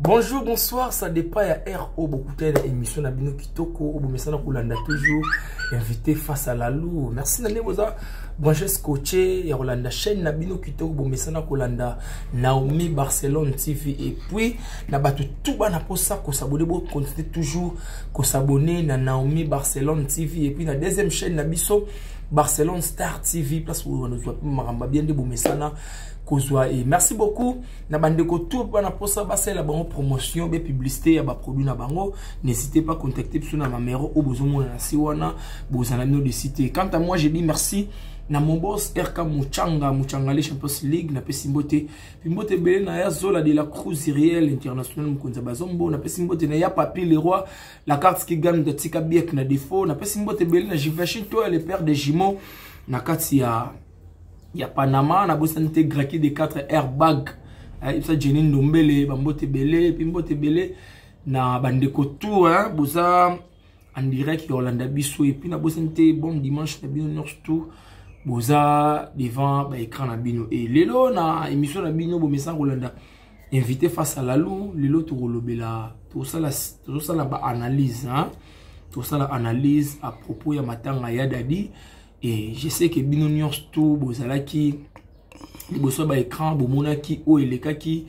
Bonjour, bonsoir, ça dépend à RO, beaucoup d'émissions Nabino Kitoko, Obumesana Kulanda toujours invité face à la loup. Merci Nane Boza, branché scotché, et Rolanda chaîne Nabino Kitoko, Obumesana Kulanda, Naomi Barcelone TV, et puis Nabatu tout bana pour ça, qu'on s'abonne, continuez toujours, qu'on s'abonne na Naomi Barcelone TV, et puis la deuxième chaîne Nabiso Barcelone Star TV, place où on nous voit maramba bien de Boumesana. Et merci beaucoup. La promotion, la publicité, la produit na bango. N'hésitez pas à contacter sur ma numéro ou besoin de citer. Quant à moi, je dis merci. Na mon boss RK Muchanga les Champions League na pesimbote pimbote bele na ya zola de la Cruz Riel International Mkonza Bazombo na pesimbote na ya Papi Leroy la carte qui gagne de tika biek na défaut na pesimbote bele na Jivachin toi le père des jumeaux na kati ya Panama na bosante graki de 4 airbags ça Jenny Ndombele bambote bele pimbote bele na bandeko tout boza en direct de Orlando Bisso et puis na bosante bon dimanche na bino tout boza devant écran na bino et lelo na émission na bino bo message Rolanda invité face à la loup lelo to rolobela tout ça la ba analyse tout ça la analyse à propos ya matanga ya dadi et je sais que bino nyons tout bozala ki liboso ba écran bo monaki o elekaki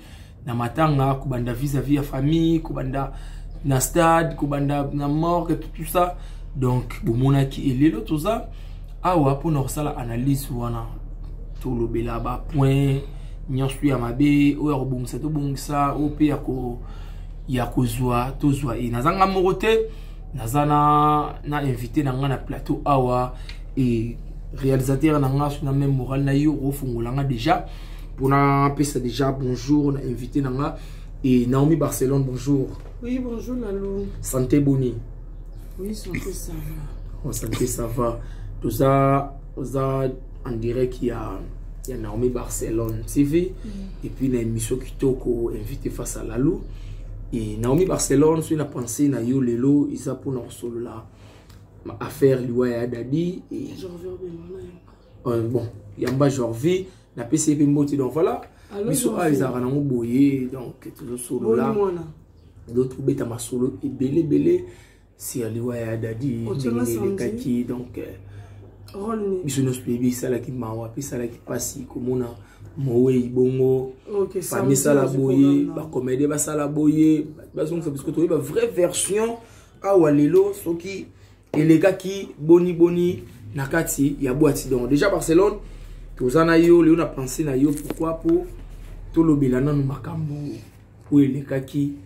na matanga kubanda vis-à-vis ya famille kubanda na stade kubanda na mort et tout ça donc bo monaki et lelo tout ça awa pour nous la analyse wana to lobela ba point nyonsu ya mabe o ya kobongisa to bongisa o pe ya kozwa tozwa e nazanga morote nazana na invité na nga na plateau awa et réalisateur na nga na même moral na yo ofungolanga déjà pour na pesa déjà bonjour na invité na nga et Naomi Barcelone bonjour. Oui bonjour Lalo. Santé boni. Oui santé ça va. Oh, santé ça va. Tout ça en direct qu'il y a Naomi Barcelone TV et puis la émission Kitoko invité face à la loup et Naomi Barcelone sur la pensée na yo lelo isa pour nous solo la affaire liwa dadi et bon yamba jorvi na PCP moti donc voilà biso a isa kana boye donc tout solo là d'autres beta ma solo et belé si liwa dadi kaki donc Bisounos baby sala ki mawa pi sala ki pasi komona mowe ibongo famille sala boye ba comédie ba sala boye ba zonga parce que to ba vraie version awa lelo soki elega ki boni nakati ya boîte donc déjà Barcelone tozana yo le on a pensé na yo pourquoi pour to lobela na makambo ou elega ki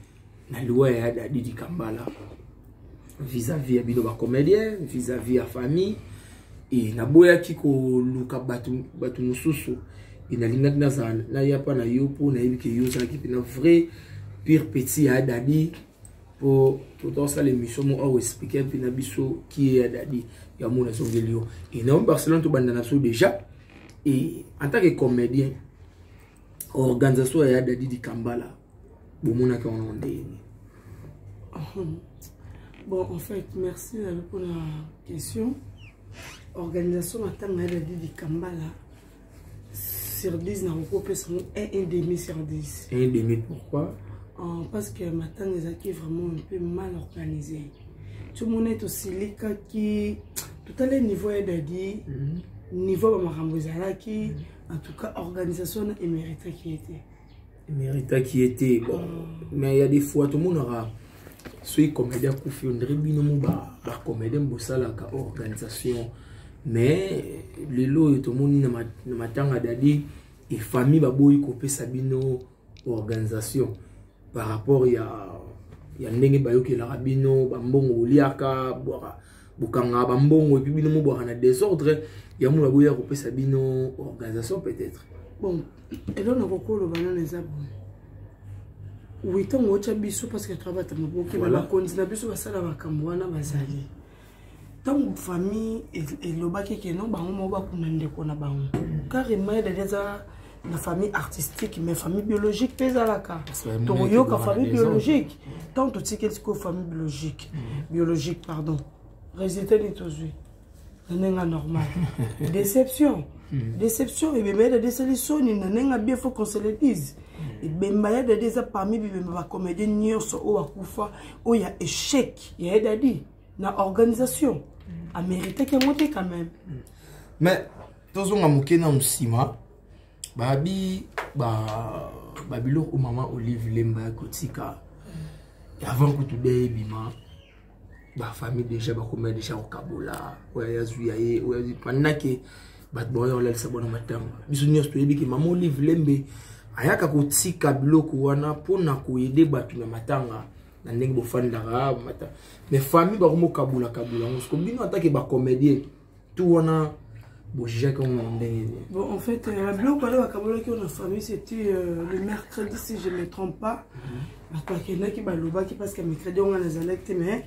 na loi ya dadi kambala vis-à-vis ya bino ba comédien vis-à-vis ya famille et na boya kiko luka batu mususu inalinga na ya pa na yo pour na yibike yo ça qui na vrai pire petit à dadi pour tout ça l'émission mo a expliquer puis na biso qui est dadi ya mona zongelio et na Barcelone to banda na so déjà et en tant que comédien organisation ya dadi di Kambala bo mona ka on ndé. Bon en fait merci pour la question. Organisation matanga ya Didi Kambala sur 10 na recoupé son 1,5 sur 10. 1,5 pourquoi? Parce que matanga est vraiment un peu mal organisé. Tout le monde est aussi lika qui tout à les niveaux est Didi niveau de Marambozala qui en tout cas organisation émérita qui était. Émérita qui était bon mais il y a des fois tout le monde aura soit comédien Koufi Ondré binomo ba comédien bosala ka organisation mais les lots tout le monde na matanga dadi et famille baboyi ko pesa bino organisation par rapport ya ndenge bayoki la rabino bambongo liaka bokanga bambongo et puis bino mo boka na désordre ya mo baboyi ko pesa bino organisation peut-être bon et là on a kokolo banana za bon oui tant on a biso parce que travail ta maboki ba konzina biso basala bakambo wana bazali tant famille et lobaki ke non bango mo ba kuna ndeko na bango carrément il y a la famille artistique mais famille biologique pesa la ka to yo ka famille biologique tant tout ce qui est famille biologique pardon résultat ni tozui nenga normal déception déception et bien de déception ni n'a bien faut qu'on se le dise et ben il y a des parmi les comédiens nyonso o akufa o ya échec il y a dit na organisation a mérité qu'il monte quand même mais tous on a moqué na msima babi babilo o maman Olive Lemba kotika avant que tout dé bima ba famille déjà ba comme déjà au Kabola ouais yazuyaye ouais pendant que bat boy on laisse bon matin biso nyos to yebiki maman Olive Lembe ayaka kotika biloko wana pona ko aider batu na matanga na ndenge bo fandara mata mais famille ba ko Kabola on se combine attaquer ba comédien tout wana bon j'ai comme bon en fait la biloko là ba Kabola qui on a famille c'était le mercredi si je me trompe pas parce que na ki ba lobaki parce que mercredi on a les électes mais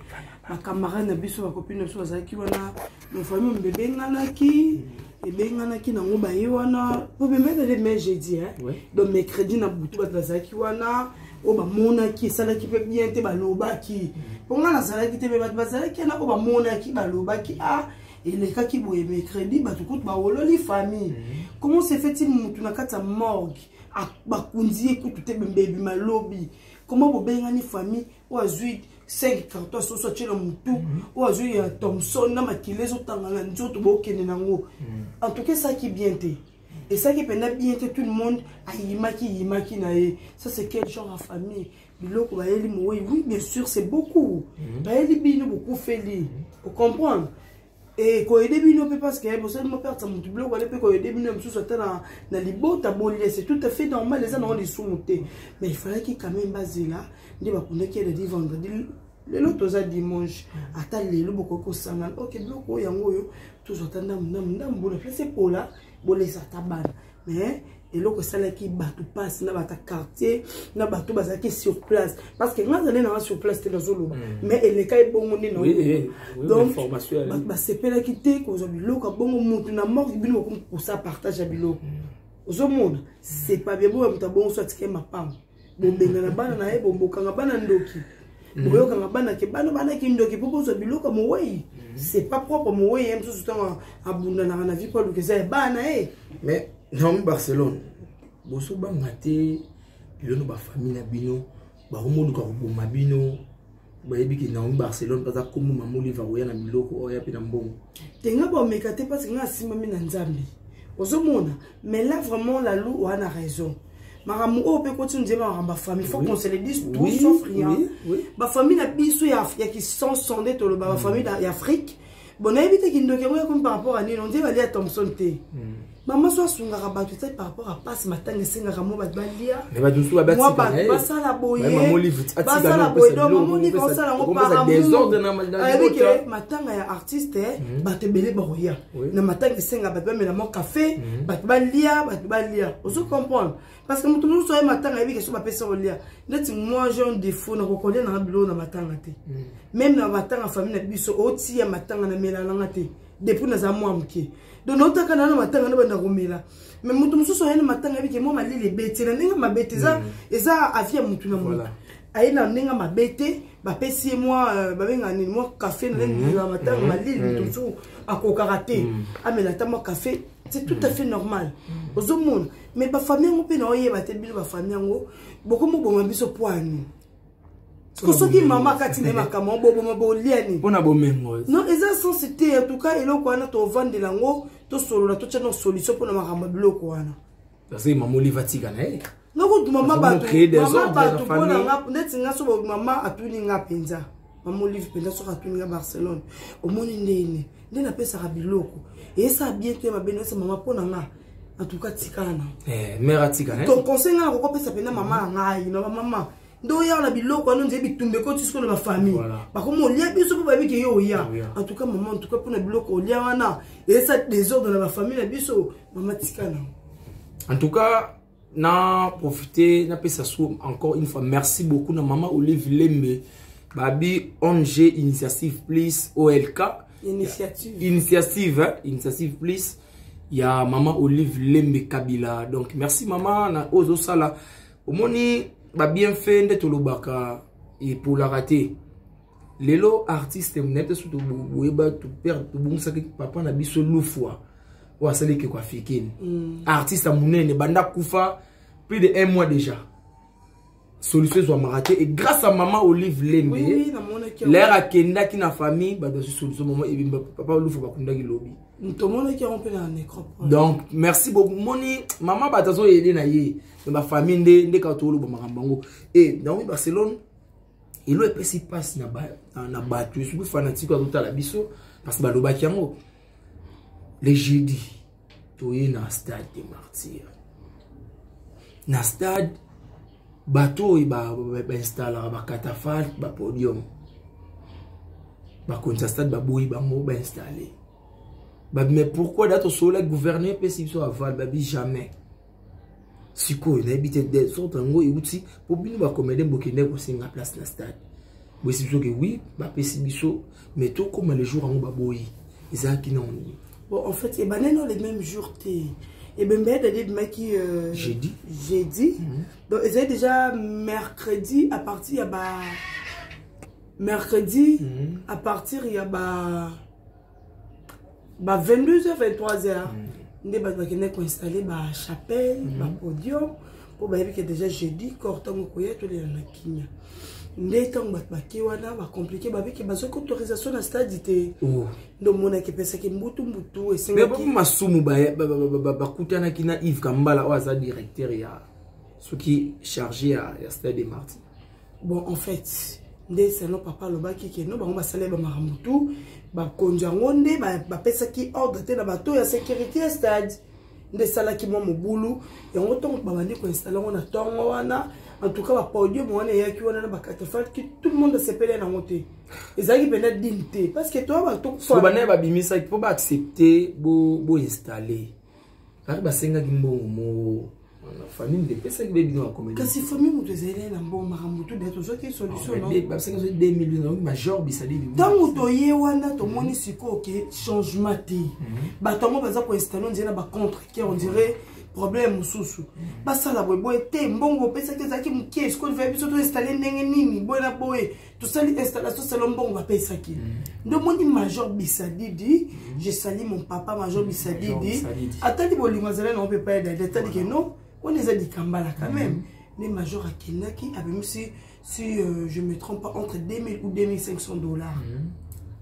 ma camarade na biso ba copine so azaki wana ma famille bébé nganaki et bien nganaki na ngoba wana po bébé de mais jeudi hein donc mercredi na butu ba azaki wana o ba monaki sala ki pe bien te ba lobaki po ngana sala ki te ba zalaki na o ba monaki ba lobaki ah et les cas qui boye mercredi ba tout ba wololi famille comment se fait-il mutu na kata morgue a ba kunzi ko tout bébé malobi comment vous avez une famille ou à 5 cartons sur le moutou ou à Thompson na makilezo tangana nzoto bokene nango en tout cas ça qui bien té et ça qui peut bien té tout le monde a yimaki na ye ça c'est quel genre de famille biloko ba yeli mo oui bien sûr c'est beaucoup ba yeli bino beaucoup feli vous comprendre et quand il début non parce que vous savez mon père ça mon blog aller quand il début non sous ça na libota bolé c'est tout à fait normal les gens ont des sous-montés mais il fallait qu'il quand même basé là ndi ba kunda qui le vendredi le loto za dimanche ata lelo boko ko sanga OK bloko yango yo tout ça ndam bola place pour là bolé ça tabana mais et là que ça là qui batou passe na bata quartier na batou bazaki sur place parce que moi j'allais na sur place dans zolo mais elle est kay bongo ni non donc formation ba sepela kité ko zo biloko bongo mutu na mort bino ko pour ça partage biloko ozo mona c'est pas bien bon muta bongo soit que ma pam bon benga na bana na e bombo kanga bana ndoki boyo kanga bana ke bana ki ndoki pour zo biloko mo wei c'est pas propre mo wei même tout temps abunda na vie pas que ça bana mais non Barcelone boso bangate lono ba famille na bino ba homodu ka boma bino ba yebiki na Barcelone parce que comme maman Olive oya na biloko oya pe na mbongo tenga ba mekate parce que nga sima mi na nzambi ozomona mais là vraiment la lou a raison maramu o pe continue de ma famille faut qu'on se le dise tout sauf rien ba famille na biso ya qui sont sondés to ba famille d'Afrique bon na éviter qu'il ndoke moi comme par rapport à ni on dit aller à Thompson T maman soit sunga rabatu ça par rapport à passe matin et singa ramo ba balia mais ba dusu ba bati ba ça la boye maman Olive ba ça la boye donc maman dit comme ça la on par désordre na malda avec matin ya artiste ba te belé ba roya na matin et singa ba mais na mon café ba balia vous comprendre parce que mutu nous soit matin avec que so ba pesa rolia net moi j'ai un défaut na kokolia na bilo na matin te même na matin en famille na biso oti ya matin na melana te depuis na za moi mki donc notre canal matin na bana romela mais mutu mususu yana matin avec moi mali les bêtes na ninga mabete za eza avia mutu na mutu aina ninga mabete ba pesi moi ba benga ni moi café na matin mali mutu su akokaraté amela ta moi café c'est tout à fait normal aux monde mais ba famille ngo pe na oyeba te bilo ba famille ngo beaucoup mo bon biso poani soki maman kati ne makama bo liani bona bo mengo non eza sans c'était en tout cas eloko wana to vendre lango to solola to tshano solution pour na makama biloko wana parce que maman Olive atika na ngako maman bato bona nga ndeti nga so maman atuni nga penza maman Olive penza so atuni nga Barcelone omoni ndene ndena pesa ka biloko et ça bien que ma benose maman pona nga en tout cas tikana mère atika ton conseil nga ko pesa pena maman ngai no maman ndo ya na biloko ano nzebi tumbe ko tisko na famille ba ko mo lia biso po ba biki yo ya en tout cas maman en tout cas pour na biloko lia wana et ça désordre dans la famille na biso maman tikana en tout cas na profiter na pesa sou encore une fois merci beaucoup na maman Olive Lembe babi ONG initiative please OLK initiative please ya maman Olive Lembe Kabila donc merci maman na ozo sala omoni ba bien fait de tolobaka et pour la rater lelo artiste mnete surtout boyeba to perdre to bongisa que papa na biso lufwa ou à celle qui quoi fikine artiste à mounene banda kufa plus de 1 mois déjà solution soit maraté et grâce à maman Olive Lembe l'air à Kenda qui na famille bah dans solution maman et papa Loufa bakunda ki lobby donc merci beaucoup moni maman batazo aider na ye ma famille ndé katolo ba makambango et dans Barcelone il est passé passe na battu je suis fanatique de la biso parce que baloba kiango les jeudi toye na stade des martyrs na stade bateau ba installer ba catafalque ba podium ba contestat ba boyi ba mo ba installer ba mais pourquoi dato soleil gouverner peut si aval ba bi jamais siko il habite des sortes ngo iuti pour bino ba comédien bokende ko singa place na stade bo si que oui ba pesi biso mais tout comme les jours en ba boyi ezaki non bon en fait et baneno les mêmes jours et ben qui jeudi donc ils déjà mercredi à partir mercredi à partir il y a 22h 23h on est installé ba chapelle ba podium pour que déjà jeudi corton ko yeto le na kinya ndetang bataki wana ba compliqué ba avec ba autorisation na stadeité ndo mona ke pesa ke mbutu et mais ba masumu ba kutana kina Yves Kambala oza directeur ya ce qui chargé à stade des Martyrs. Bon en fait c'est non papa lobaki ke no ba ba salé ba maramutu ba konjangonde ba pesa ki ordre te na bato ya sécurité stade nde sala ki mo mobulu et on tombe ba bandi ko installer on a tongo wana. En tout cas, le podium, on est qui tout le monde se pèle dans côté. Et ça qui peut dignité parce que toi, tu faut accepter pour installer. Car ba senga kimbo famille de pesa qui bébé dans comédie. Kasi famille mu tezele na bon maramutu d'être zo qui solution non. Ba senga 2 millions major bisali. Tant to ye wana to moni siko OK changement té. Ba tongo baza ko installer on dirait ba contre qui on dirait problème sous basa la boy té mbongo pesa que zaki mkie ce qu'on fait biso to installer ndenge nini boy tout ça l'installation c'est mbongo ba pesa ki ndo moni major bisadidi je salue mon papa major bisadidi atali bolingo zela non peut pas aider atali que non on les a dit kambala quand même les major akenaki avec si je me trompe pas entre 2000 ou 2500 dollars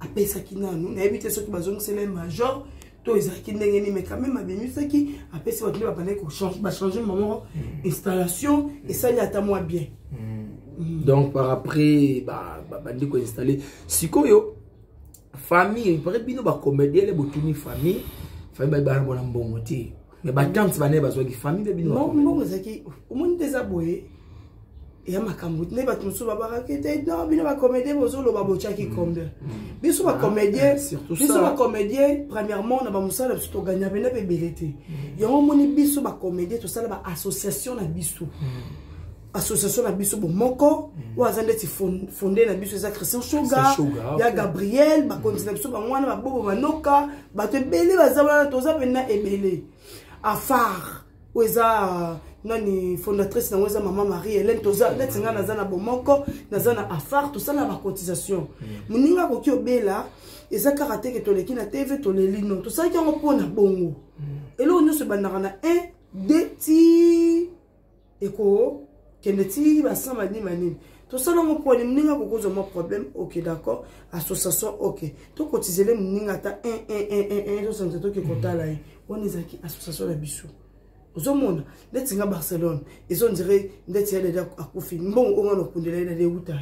a pesa ki nanu na éviter ce que bazong c'est les major to ezaki ndenge ni mais quand même abemisaki après c'est votre va ko changer maman installation et ça y a ta moi bien donc par après bandi ko installer sikoyo famille peut-être bino ba comédien les botuni famille ba bona mbongo ti mais ba tante bane ba zoki famille bino non mbongo zaki au monde des aboyés et à ma camoute ne ba tumso ba barakete non bino ba comédien bozo lo ba bochaki combien biso ba comédien biso ba comédien premièrement na ba musala biso to gagner bena pe belete yango moni biso ba comédien to sala ba association na biso association na biso bo moko ou azande ti fondé na biso za Christian Sugar ya Gabriel ba continue biso ba mwana ba bobo manoka ba te belé ba za to za bena ebele afar oza nani fondatrice na weza maman Marie Hélène toza letinga na zana bomoko na zana afar tout ça la cotisation muninga ko ki obela eza karaté ke toleki na TV toleli non tout ça ki ngo pona bongo elo nyo se bandaka na 1 2 ti eko keneti ba sama ni manini tout ça ngo pona muninga ko kozo mo problème OK d'accord association OK to cotiser muninga ta 1 to santé to ki kotala on ezaki association la biso au monde let's Barcelone ils ont dirait d'être à Kofi bon on a kundela na leuta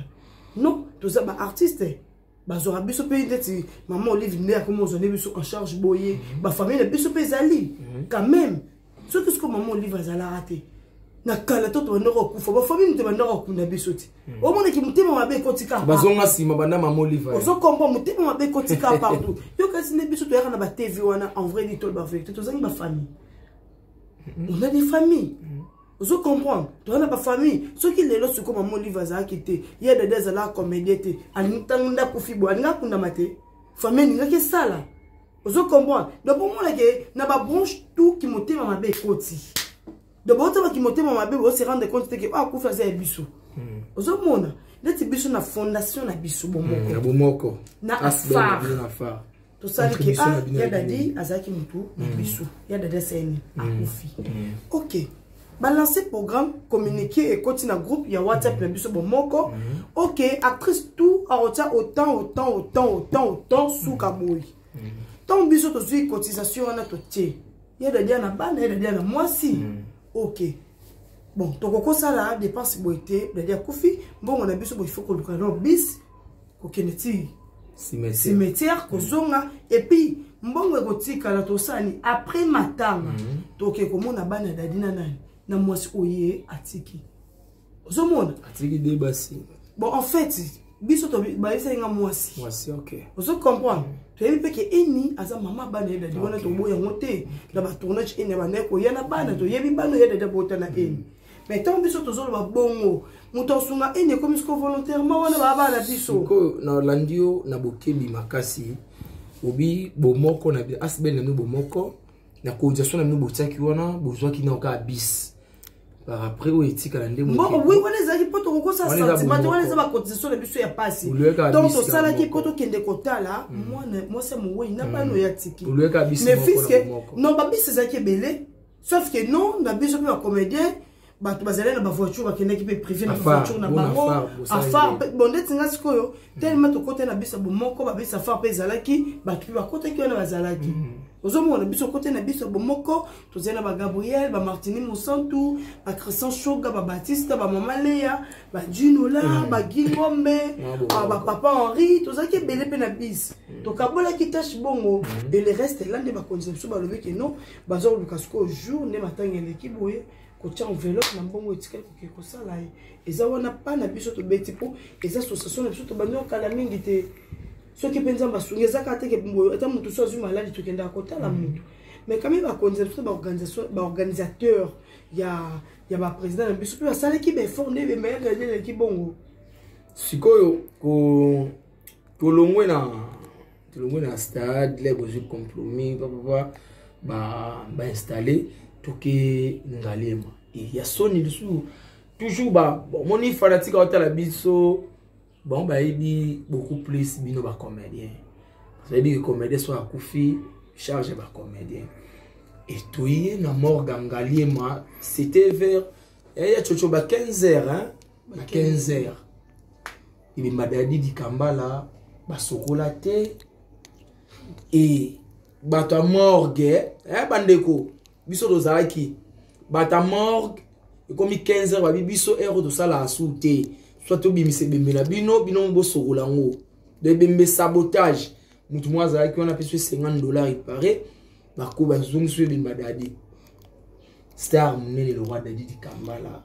non tout ça ba artiste ba zora biso pays d'être maman Olive Nder comme on zonne biso en charge boyer ba famille biso pays ali quand même ce que maman Olive azala raté na kala to to ndoko kufa ba famille te bandoko kunda biso ti au monde qui mutema mabe kotika ba zonga sima banda maman Olive on so comprend mutema mabe kotika partout yo kasi ne biso to yaka na ba TV wana en vrai dit to ba vérité to zangi ba famille. On a des familles. Vous comprenez? Tu as pas famille. Ceux qui les lorsque comme mon livre a quitté, il y a des ala comédiens. Anitanga kufibo, anga kunda mate. Famille n'inga que ça là. Vous comprenez? Donc pour moi là que na ba branche tout qui monte ma be koti. Donc bon temps qui monte ma be, on se rend compte que ah ku fazer biso. Vous comprenez? Là tu biso na fondation na biso bomoko. Na bomoko. Na afar. to sali ke ya dadi azaki mutu na biso ya dadi seni akufi OK balancer programme communiquer et continuer na groupe ya WhatsApp na biso bomoko OK actrice tout a retient autant sous kaboui tant biso to zui cotisation na to tie ya dadi na bana ya dadi na mwasi OK bon to koko sala dépense boité dadi akufi mbongo na biso bo il faut ko lukano bis ko keneti cimetière kozonga et puis mbongo ekotika la tosani après matanga toke komona bana dadi na nani na mwasi oye atiki ozomona atiki de basi bon en fait biso to ba esenga mwasi OK ozo comprendre to yebi peke eni aza mama bana dadi wana to boya ngote na ba tournage ene bana ko yana bana to yebi bana ya dadi bota na eni mais tant biso to zolo ba bongo muto sunga ene comme ce volontairement wana ba bana biso ko na Orlando na bokebi makasi obi bomoko na asbel na bomoko na cotisation na botiaki wana bozwaki na oka bis par après o etika la ndemo bon oui wana ezaki poto ko sa sentiment wana za ba cotisation na biso ya passé donc to sala ki poto kende kotala moi c'est mon oui na pas no ya tiki mais fiske non ba bis ezaki belé sauf que non na biso pe ba comédien bato bazalé na ba voiture ba kende ki pe privé na voiture na bango afar bon detinga sikoyo tellement to côté na biso bomoko ba bisa afar pe zalaki bato ba côté ki wana bazalaki ozomona biso côté na biso bomoko tozena ba Gabriel ba Martini Mosantu ba Christian Shoga ba Baptiste ba Mama Leya ba Jinola ba Gingombe ba Papa Henri tozaki belé pe na bis to kabola ki tâche bongo et le reste là de ba conception ba lobi que non bazo lukasko jour ne matangele ki boye ko tia enveloppe na mbongo etikali ko sala eza wana pa na biso to beti po eza association na biso to banyo kala mingi te ce qui pensa basungeza kate ke mboyo ata mutu so azuma maladi to kenda kotala mutu mais quand même ba conception ba organisateur ya ba président na biso pe sala ki be fond ne be meilleur gagner ki bongo sikoyo ko longwe na stade les beaux compromis ba installer toke ngalema et ya soni dessous toujours ba moni fanatique hôtel biso bon ba ebi beaucoup plus bino ba comédien ça veut dire que comédien soit akufi charge ba comédien et toye na morga ngalema c'était vers ya chocho ba 15h hein ba 15h il madadi di kambala ba sokola te et bato morgue bandeko biso dozalaki bata morgue comme 15h ba biso heure de sala asute soit to bimise bemela bino bo sokolango de bembe sabotage mutu mwazalaki wana peso $50 ipare bako bazungu so bemba dadi star munene le roi dadi di Kambala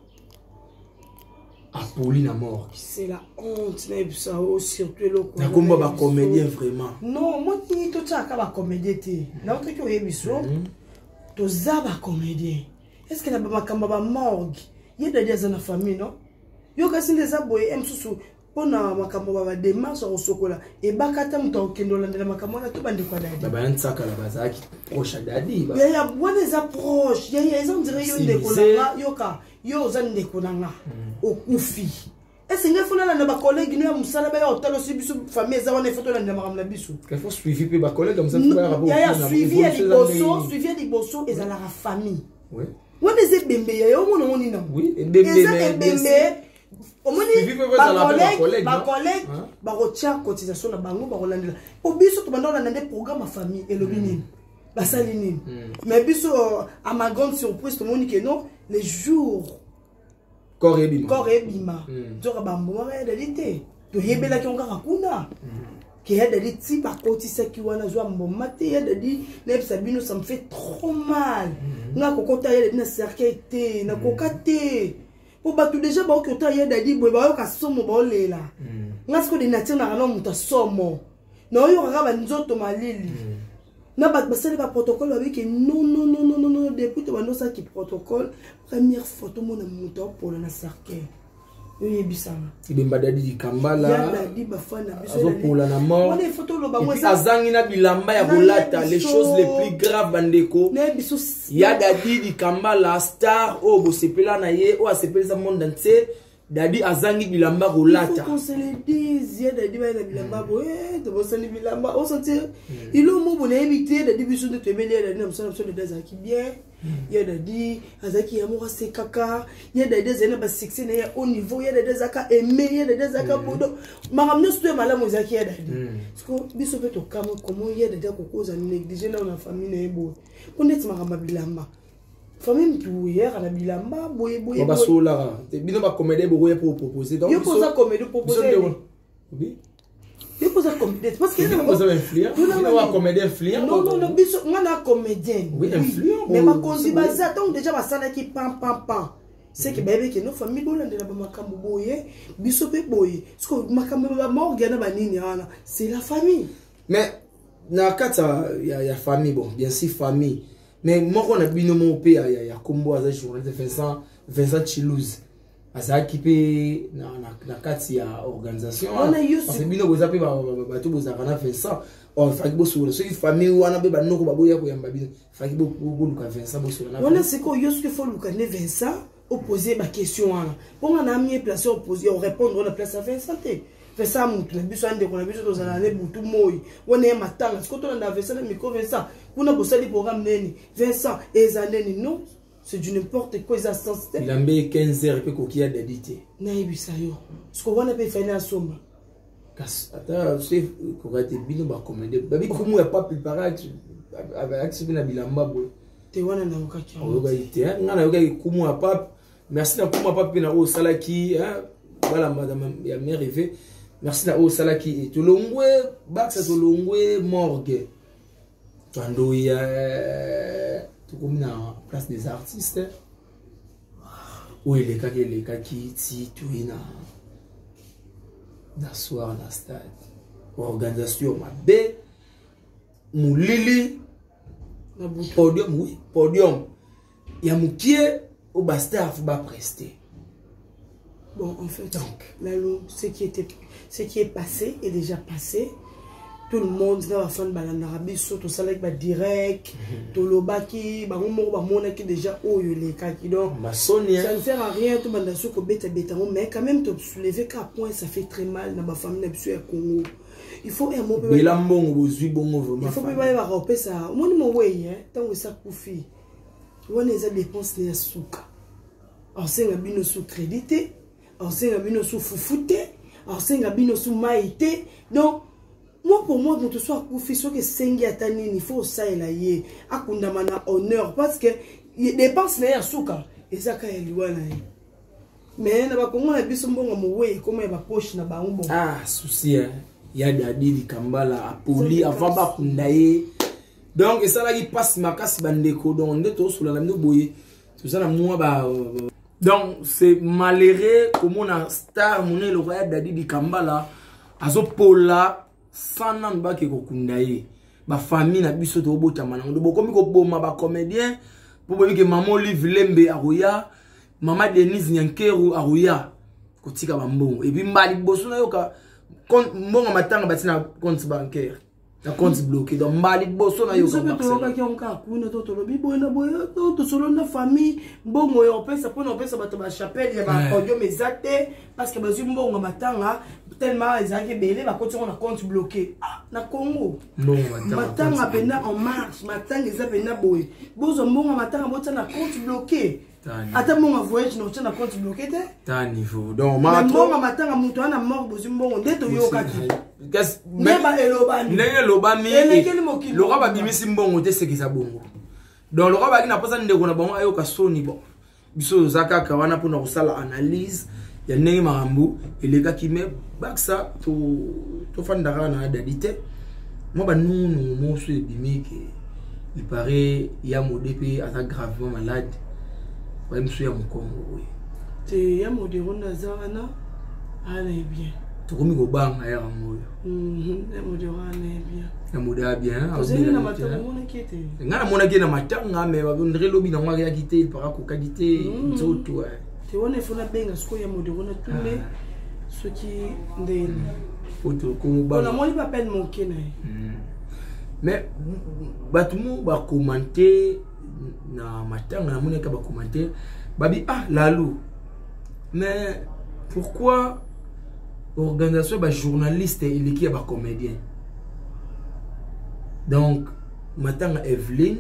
Apolline à mort. C'est la honte, ça surtout le na komba ba comédien vraiment. Non, moi qui tout ça ka comédien té. Na autre que yebiso. To za ba comédien. Est-ce que na ba kamba ba morgue? Yeda dia na famille non? Yo kasi ndeza boye msusu pona makambo ba démarche au sokola et bakata muto kendo landela makambo na to bande kwa dadi. Baba ntsaka la bazaki proche dadi ba. Ya bonnes approches. Ya ils ont dirait yo ndekolanga yoka. Yo zande konanga okufi est-ce que fona na ba collègue no ya musala ba hôtel aussi biso famille za wana photo na ndama na biso qu'il faut suivi pe ba collègue comme ça tu va rapport ya suivi ya liboso et za la famille oui on des bembe ya yo mona moni na oui bembe omoni ba collègue ba retia cotisation na bango ba rolandela o biso to bandona na des programmes famille et le binini basali nini mais biso à ma grande surprise tout le monde que non les jours corps ebima nzoka bambo réalité to yebela ki onga kuna ki ya dali ti ba kotisa ki wana zo mboma te ya dali na sabino ça me fait trop mal nga kokota ya na cercueil te na kokate po ba tout déjà ba okota ya dali boy ba yo ka somo ba olela nga siko de nature na kana muta somo no yo ka ba nzoto malili na ba basali ba protocole avec non depuis to bando ça qui protocole première photo mon moto pour na cercueil yo yebisanga ibemba dadi di Kambala ya dadi ba fana biso azo pour la mort on est photo lo ba moi ça azangi na bilamba ya bolata les choses les plus graves bandeko na biso ya dadi di Kambala star o bo sepela na ye o a sepela sa monde entier Dadi azangi bilamba rolata. Il faut qu'on se le dise. Il y a Dadi va bilamba. Tu vas sentir bilamba. On sentir. Il a un mot bon invité. Dadi biso de te mêler. Dadi nam sonne de Dazaki bien. Il y a Dadi Azaki Yamoura c'est caca. Il y a Dadi Zena bas succès né au niveau. Il y a Dadi Zaka aimé. Il y a Dadi Zaka podo. Maramne stué malam Zaki ya Dadi. Parce que biso peut au camo comment il y a Dadi Koko za négligé dans la famille né beau. On est marama bilamba. Famille hier à la bilamba boye boye ba sola bino ba comédie boye pour proposer donc yo posa comédie proposer oui yo posa comédie parce que non posa influent bino ba comédie influent non biso ngana comédien oui influent mais ma konzi baza donc déjà basala ki pam c'est que bébé que nos familles bolande na ba makambo boye biso pe boye parce que makambo ba morgana ba nini ana c'est la famille mais na kata ya famille bon bien si famille. Mais moi, on a bien mon père, il y a combo à journaliste Vincent Chilouz. À ça qui peut na kati ya organisation. Parce que bien vous appelez bateau vous avez Vincent. On fait que vous sur ceux qui famille ou on a bien non ko baboya ko yamba bien. Fait que vous Lucas Vincent vous sur na. On a c'est quoi yo ce que faut Lucas Vincent opposer ma question là. Pour on a mis place opposer on répondre on a place à Vincent. Fais ça mutu na biso ande ko na biso tozala ne butu moi. On est matanga. Ce que on a Vincent na micro Vincent. Pour nous bosser le programme neni Vincent et Zaneni non c'est du n'importe quoi ça sens il a mis 15 heures et qu'il y a d'éditer na ibisa yo ce qu'on va pas faire na somba attends c'est qu'on va te bien ba commander babi comment il pas préparé avec ce que na bilamba boy te wana na okaki on va ite ngana yoka comment pas merci na comment pas na o salaki voilà madame ya mère rêvé merci na o salaki et to longwe baxa to longwe morgue. Quand il y a tout comme dans la place des artistes, où il y a les cas qui tuent dans soir dans le stade. Organisation, ma belle, mon lili, podium, oui, podium. Il y a mon pied au bastard, il faut pas prester. Bon, en fait, donc, ce qui est passé est déjà passé. Tout le monde dans la fin de l'Arabie, surtout ça avec direct, tout le baki, qui déjà haut les kaki donc ça ne sert à rien tout le monde sur bête mais quand même te soulever qu'à point ça fait très mal dans ma famille sur Congo. Il faut un mot il faut pas y avoir ça moi mon way hein tant que ça koufi on les a dépenses les souka on sait ngabino sous crédité on sait ngabino sous foufouté on sait ngabino sous maïté donc moi pour moi quand tu sois koufi soit que sengi atani il faut ça et là yé akunda mana honneur parce que dépense na souka et ça ka liwana mais na ba kongo na biso mbongo mo way comme ba poche na ba mbongo souci il y a Dadi Kambala apoli avant ba kundaye donc et ça là qui passe makasi bandeko donc ndeto sous la mino boye tout ça na moi ba donc c'est malheureux comme on a star moné le roi Dadi Kambala azopola sans nan ba ke ko kundaye ba famille na biso to bota manango bo komi ko boma ba comédien pour bobi ke maman Olive Lembe aroya maman Denise Nyankeru aroya ko tika ba mbongo et puis mbali boso na yoka mbongo matanga batina compte bancaire na compte bloqué donc mbali boso na yoka ba so ka onka kuna to lobi boyna boya to solo na famille mbongo yo pesa pona pesa bato ba chapelle ya ba audio mezate parce que bazu mbongo matanga tellement ezaki belé ba koti na compte bloqué na Congo matanga pena en marche matanga eza pena boy bozo mbongo matanga bota na compte bloqué ata mbongo voyage no tena compte bloqué te ta niveau donc mbongo matanga mutu ana mort bozu mbongo ndeto yoka neba elobani ndenge lobami le roi babimisi mbongo te sekisa bongo donc le roi baki na posa ndeko na bango ayoka soni bon biso zaka kawana pona kosala analyse ya ndenge marambu eleka kime baksa to fandaka na dadite moi ba nous mo sur bimike il paraît ya modepe ata gravement malade wa msu ya mkongo oui te ya modero na zana ana bien tokomi ko banga ya moyo ya modero ana bien ya modera bien ozeli na matanga mona kete ngana mona ke na matanga mais ba ndre lobi na ngwa ya kite il para ko qualité nzoto te wana ifuna benga siko ya modero na tume ce qui ndeni photo ko ba on a moni pas peine manquer na mais batumu ba commenter na matanga na mona ka ba commenter babi lalu mais pourquoi l'organisation bah journaliste et l'équipe bah comédien. Donc maintenant Evelyne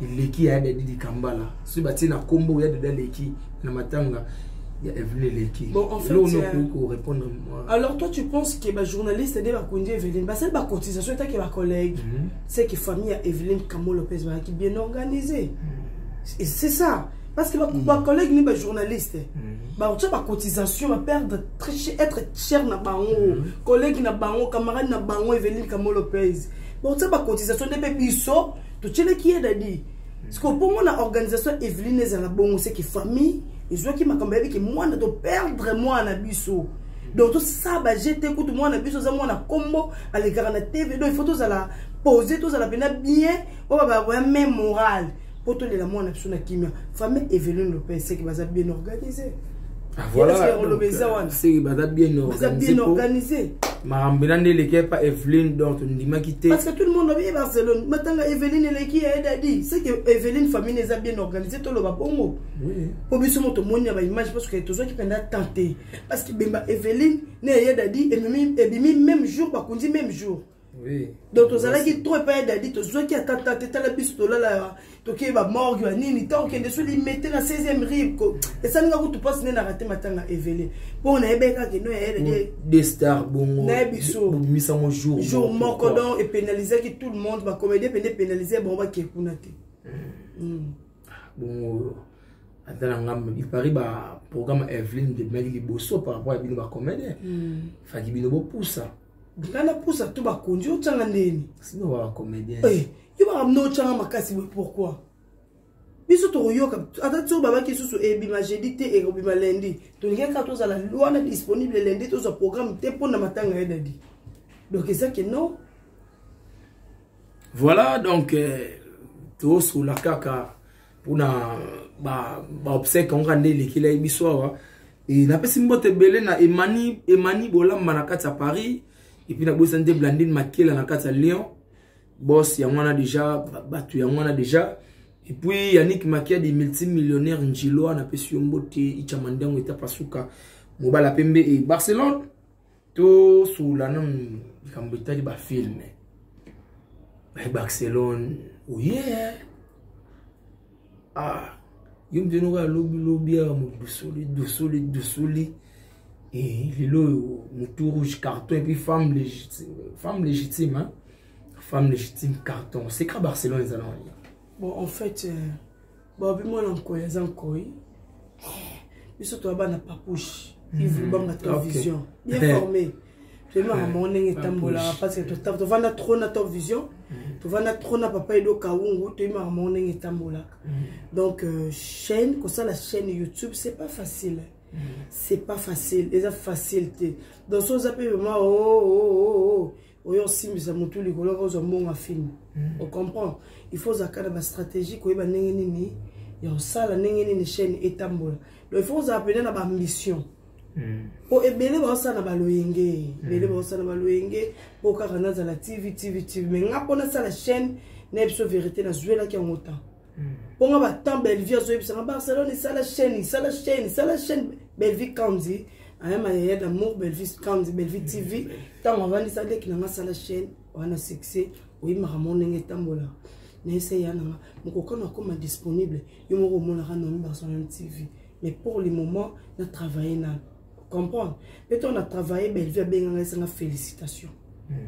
l'équipe a dit Kambala. Si bah tiens combo il y a dedans l'équipe na matanga il y a Evelyne l'équipe. Bon en fait pour répondre moi. Alors toi tu penses que bah journaliste est va conduire Evelyne bah c'est ba cotisation est que ba collègue c'est que famille à Evelyne Kamo Lopez bah qui bien organisé. Et c'est ça. Parce que ma collègue n'est pas journaliste. Bah on a cotisation, va perdre être cher na bango, collègue na bango, camarade na bango, Evelyne Kamo Lopez. Bon on a cotisation n'est pas biso, tout ce qui est dit. Parce que pour moi la organisation Evelyne est la bonne, c'est que famille, et je qui m'a camarade que moi na to perdre moi na biso. Donc tout ça bah j'étais écoute moi na biso ça moi na combo à l'égard na TV, donc il faut tous à la poser, tous à la bien bien, on va avoir même morale. Pour tous les mois, on a besoin de kimia. Famille Evelyne Lopez, c'est qui va être bien organisé. Voilà. C'est bien organisé. Marambelande l'équipe pas Evelyne donc on dit ma quitter. Parce que tout le monde a bien Barcelone. Maintenant Evelyne et l'équipe a dit c'est que Evelyne famille est bien organisée tout le bas bongo. Oui. Pour bien sûr tout le monde a une image parce que tous ceux qui pendant tenter parce que Bemba Evelyne n'est a dit et même jour par contre même jour. Oui. Donc tous ceux qui trop pas dit tous ceux qui attendent la pistolet là qui va morgue ni tant que dessus ils mettaient la 16e rive et ça n'a pas passé na raté matanga Evelyne pour na ebeka que no des stars bon mis ça mon jour mon cordon et pénaliser que tout le monde va comédie pénaliser bon va qui kunate bon attends il paraît ba programme Evelyne de Meli Bosso par rapport à bino ba comédie fa ki bino bo poussa Bikana poussa tout ba konji o tanga ndeni sinon va comédien tu vas ramener tanga makasi pourquoi biso to yoka atatu baba ki susu e bima jeudi te e bima lundi to ngi ka to za la loi na disponible lundi to za programme te pour na matanga edadi donc c'est ça que non voilà donc to sur la kaka pour na ba obsèque on rende l'équilibre ibiso et na pesi mbote belé na Emani bola manakata Paris et puis na bosande Blandine Makela na kata Lyon boss yangwana déjà batu yangwana déjà et puis Yannick Makia des multimillionnaires Njilo na pesi mbote ichamandango eta pasuka mobala pembe et Barcelone to sous la nom kambeta di ba film Barcelone oui yom de noura lobby mo dosoli et le moto rouge carton et puis femme légitime hein femme légitime carton c'est quoi Barcelone les allons bon en fait bon moi l'encore les encore mais surtout ba na papouche il veut ba na télévision bien formé je me ramon ngi tambola parce que tu vas trop na top vision tu vas trop na papa edo kaungu tu me ramon ngi tambola donc chaîne comme ça la chaîne YouTube c'est pas facile c'est pas facile déjà facilité dans son appel vraiment oyo simisa mutu likolo ko zo mbonga film on comprend il faut zakana ma stratégie ko yeba ndenge nini ya osala ndenge nini chaîne etambola donc il faut appeler na ba mission po ebele ba osala ba loyenge ebele ba osala ba loyenge po ka kana za la TV mais nga pona ça la chaîne na ebiso vérité na zuela ki ngota po nga ba temps Bellevue zo ebisa Barcelone ça la chaîne Bellevue Kandi ayama ya d'amour Bellevue Kandi Bellevue TV tant on va dire ça dès que na ça la chaîne on a succès oui ma ramon ngi tambola na essayer na moko na comme disponible yo moko mona rano Barcelone TV mais pour le moment on a travaillé na comprendre peut-être on a travaillé Bellevue benga ça félicitations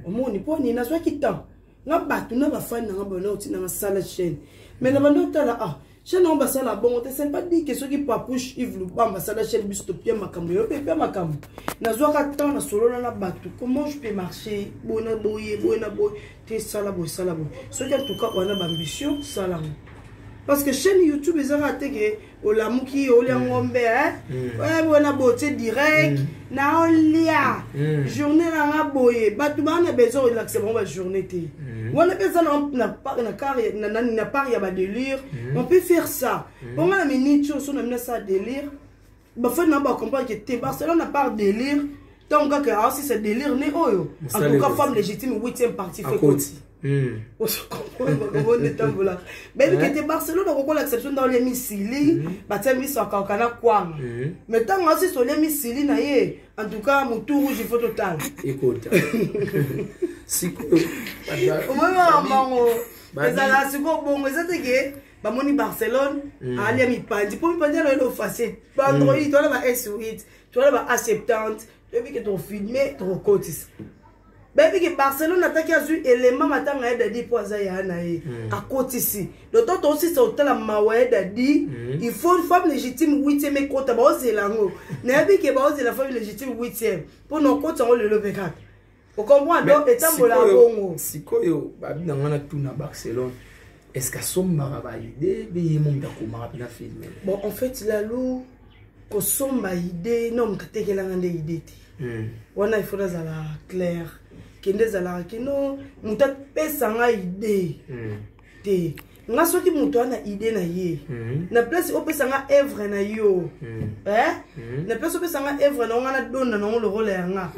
au moins ni pour ni na soit qui temps na batu na ba fan na bona oti na sala chaîne mais na bando tala chaîne on va ça la bon c'est pas dit que ceux qui papouche ils veulent pas ça la chaîne bistopia makambo yo pe makambo na zo ka temps na solo na batu comment je peux marcher bona boye te sala boy ce qui en tout cas on a ambition sala parce que chaîne YouTube ils ont raté que o la muki o la ngombe ouais bona beauté direct na olia journée na boye batu bana besoin de c'est bon la journée té on a besoin na carrière na pas ya ba délire on peut faire ça on a minute sur na ça délire ba fa na ba comprendre que té Barcelone n'a pas délire donc que si c'est délire né oyo en tout cas femme légitime 8e partie fait côté On se comprend comment on est en volant. Mais il était Barcelone, on a l'acception dans les missiles, bâtir mis sur Kankana Kwang. Mais tant que sur les missiles, en tout cas, mon tour rouge, il faut total. Écoute. Si quoi. Au moment où les Alains, c'est bon, mais c'est que. Bah moni Barcelone allez mi pandi pour mi pandi là facile pas Android toi là ba S8 toi là ba A70 depuis que ton filmé ton cotis baby que Barcelone attaque à zu élément matin à dadi pour ça ya na à côté ici donc toi aussi ça hôtel la mawe dadi il faut une femme légitime 8e côté ba c'est là ngo na bi que ba c'est la femme légitime 8e pour nos côtés on le lever 4 vous comprenez donc étant bola bongo sikoyo ba bi ngana tout na Barcelone. Est-ce que Somba va idée la film? Bon, en fait, la lou, que Somba idée, non, que tu as une idée. On a il faut la clair. Qui est la qui non, muta pesanga idée. Te, nga soki muto na idée na ye. Na place au pesanga œuvre na yo. Na place au pesanga œuvre na nga na donna na le rôle nga.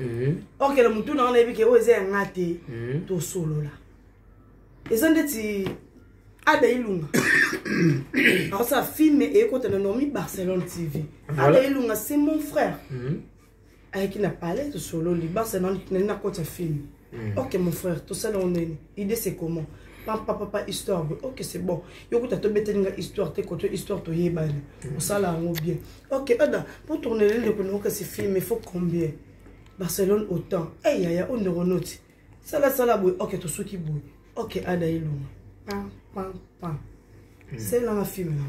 OK, le muto na na bi ke o eze nga te. To solo la. Et ça ndeti Adailunga. Alors ça film et écoute on a nommé Barcelone TV. Adailunga c'est mon frère. Avec qui n'a parlé de solo li Barcelone n'a pas de film. OK mon frère, tout ça là on est. Idée c'est comment? Papa histoire. OK c'est bon. Yo ko ta to betelinga histoire te côté histoire to yebana. Ça là on bien. OK ada pour tourner le que c'est film il faut combien? Barcelone autant. Eh ya on neuronote. Ça là boy. OK to souki boy. OK Adailunga. Pam. C'est là ma film là.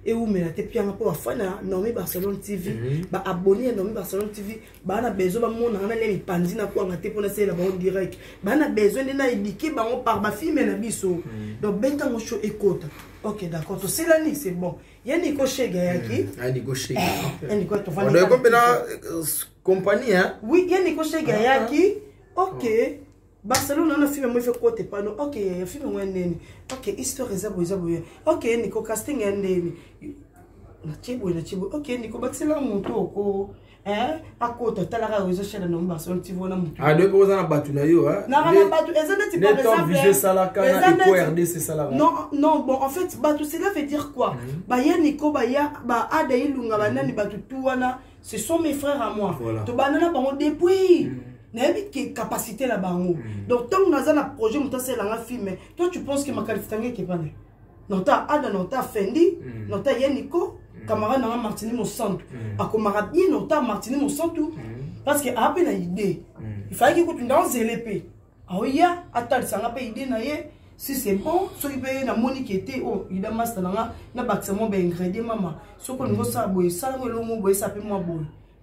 Et où mais là t'es bien pour faire na nommé Barcelone TV, ba abonné à nommé Barcelone TV, ba na besoin ba mon na les pandi na quoi ngate pour na c'est là ba direct. Ba na besoin de na éduquer ba on par ba film na biso. Donc ben quand mon show écoute. OK d'accord, to c'est là ni c'est bon. Ya Nico Chega yaki. Ah Nico Chega. Nico to on est comme la compagnie hein. Oui, ya Nico Chega yaki. OK. Barcelone on a film moi fait côté pas non. OK, film moi nene. OK, histoire ezabo. OK, Nico casting nene. Na chibo. OK, Nico baxela monto ko. À côté talara réseau chez no Barcelone TV na monto. Ah deux pour na batu na yo hein. Na batu ezana ti par exemple. Visé Salaka na RD c'est ça là. Non, bon en fait batu cela veut dire quoi? Ba ya Nico ba ya ba Adailunga banani batu tuwana, ce sont mes frères à moi. To banana bango depuis. N'avez pas capacité là-bas. Donc, tant que nous avons un projet, nous avons un film. Toi, tu penses que ma qualité est pas là? Nous avons Fendi, nous avons Yannico, camarade dans Martini mon centre. À camarade bien, nous avons Martini mon centre. Parce qu'il y a une idée. Il fallait qu'il y ait une danse l'épée. Ah oui, attends, ça n'a pas idée. Si c'est bon, si il y a Monique qui était, oh, il y a un master, il y a un bâtiment, il y a un ingrédient, maman. Si on veut ça, ça peut moi.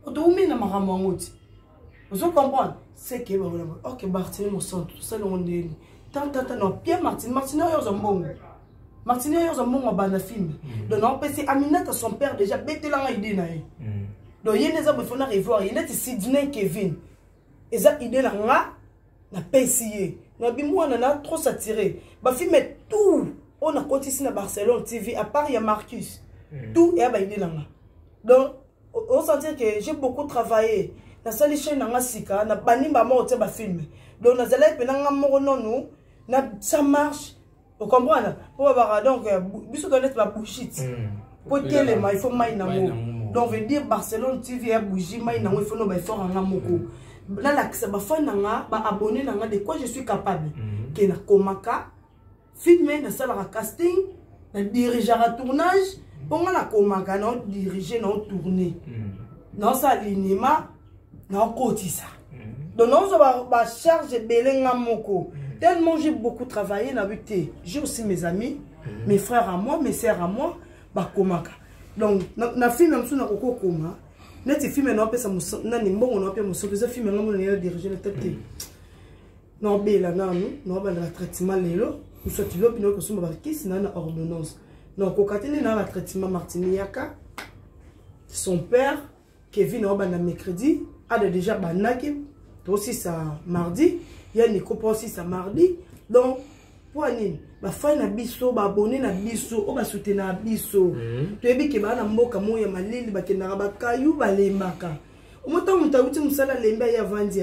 On doit mettre dans ma ramon. Vous comprenez? C'est que OK, Martine, mon centre, tout ça, on est. Tant, non, Pierre Martine, Martine, il y a un bon. Martine, il y a un bon à film. Donc, on peut c'est Aminata, son père, déjà, bête là, idée. Donc, il y a des hommes qui font revoir. Il y a des Sidney Kevin. Et ça, idée là, on a pas essayé. On a trop s'attiré. Bah, film, tout. On a continué ici à Barcelone TV, à part il y a Marcus. Tout est à idée là. Donc, on sentit que j'ai beaucoup travaillé. Na sali chaîne na sika na banimba mo te ba film donc na zala pe na ngamo non na ça marche vous comprenez pour avoir donc biso connaître la bullshit pour télé il faut mai na mo donc veut dire Barcelone TV a bougie mai na mo il faut no ba fort nga moko na la ça ba fa na nga ba abonné na nga de quoi je suis capable que na komaka filmer na sala casting na diriger un tournage pour na komaka na diriger na tourner non ça alignement non, ça. Donc, nous avons la charge de Belenga Moko. Tellement j'ai beaucoup travaillé, j'ai aussi mes amis, mes frères à moi, mes sœurs à moi, Bakomaka. Donc, na film même na koko koma. Neti film na pesa na ni mbongo na pe muso pesa film na mo na diriger la tête. Non bela na no ba na traitement lelo, nous sorti lo bino ko suma ba kisi na ordonnance. Non ko katene na la traitement Martiniaka. Son père Kevin na ba na mercredi a déjà banaki aussi ça mardi il y a Nico aussi ça mardi donc pour ani ba fa na biso ba abonné na biso o ba soutenir na biso to yebi ke ba na mboka moya malili ba kenaka ba kayu ba lembaka o moto mutauti musala lemba ya vandi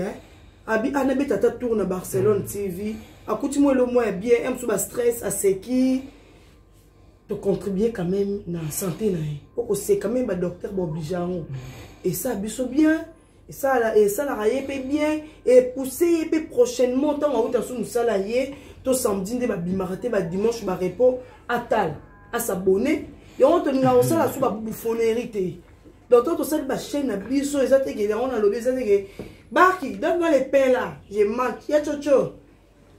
abi anabeta ta tour na Barcelone TV akuti moi le mois bien aime sous stress à ce qui te contribuer quand même dans la santé na c'est quand même ba docteur ba obligeant et ça biso bien et ça la rayer bien et pousser et prochainement tant on va sous salarié to samedi ba bimarate ba dimanche ba repos atal à s'abonner et on te nga ça la sous ba bouffonnerie donc tout ça ba chaîne na biso et ça te que on a lobé ça que Barki donne-moi les pains là je manque ya chocho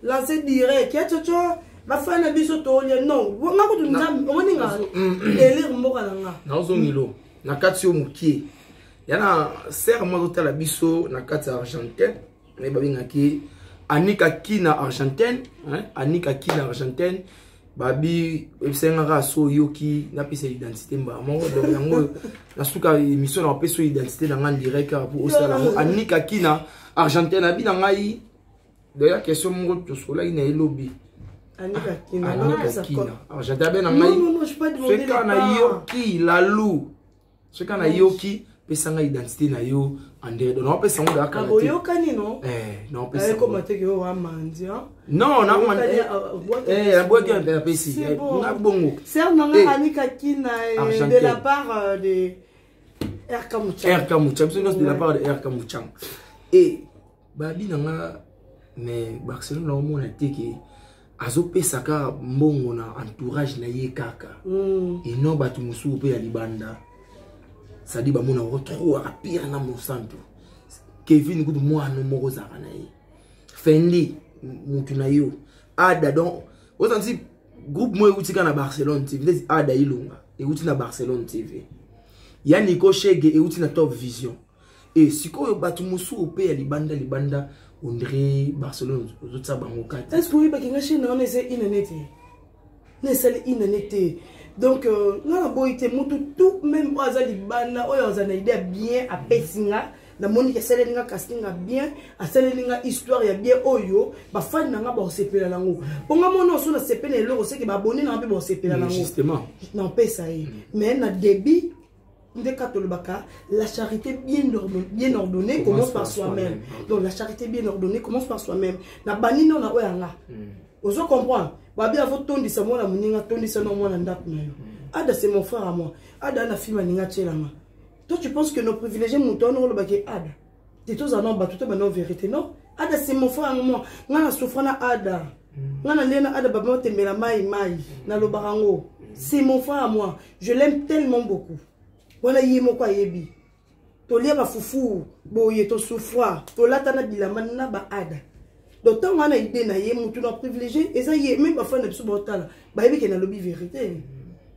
lancer direct ya chocho ma femme na biso to non nga ko tunza on nga élire mboka nga na ozongilo na kati yo mukie yana serre moi totala biso na kati argentine mais babinga ki Anika Kina argentine hein Anika Kina argentine babi esenga ka so yoki na pesa identité mba mo donc yango na suka émission na pesa identité na ngandi direct pour osala Anika Kina argentine abi na ngai d'ailleurs question mo to sola ina elobi Anika Kina argentine ben na ngai non je pas demander na yoki la lou ce kana yoki pesa nga identité na yo ande do no pesa ngo daka la yo kani no non pesa ko mate ko wa mandia non na man la boîte de la pesi na bongo c'est nga Anika Kina de la part de RK Muchang de la part de RK Muchang et babi nga mais Barcelone la mona teke azo pesa ka mbongo na entourage na ye kaka et non batu musu pe ya libanda ça dit bah mon trop à pire na mon santo Kevin good moi no moko za kana yi Fendi mutu na yo ada donc autant groupe moi utika na Barcelone TV ada ilunga et uti na Barcelone TV ya Nico Chege et uti na Top Vision et siko batu musu pe ya libanda André Barcelone uzotsa bango kati est-ce que oui ba kinga chine on essaie inanité donc na boité mutu tout même oza libanda oyo oza na idée bien a pesinga na moni ke selenga castinga bien a selenga histoire ya bien oyo ba fan nga ba sepela nango ponga mono so na sepela eloko c'est que ba boni na ba sepela nango justement na pesa mais na débit de Katolobaka, la charité bien ordonnée commence par soi-même. Donc la charité bien ordonnée commence par soi-même. Na bani non na oyanga. Ozo comprendre. Babi avo tondi sa mona muninga tondi sa no mona ndaku na yo. Ada c'est mon frère à moi. Ada na fille maninga tchelanga. Toi tu penses que nos privilégiés mouton no lobaki ada. T'es tous en bas tout en vérité non. Ada c'est mon frère à moi. Ngana souffrana ada. Ngana lena ada baba tembela mai na lobarango. C'est mon frère à moi. Je l'aime tellement beaucoup. Voilà yemo kwa yebi. Tolia ba fufu, boye to souffra, to latana bilama na ba ada. Donc tant on a idée na yemo tout na privilégié et ça y est même pas fan de ce botala. Ba yebi que na lobby vérité.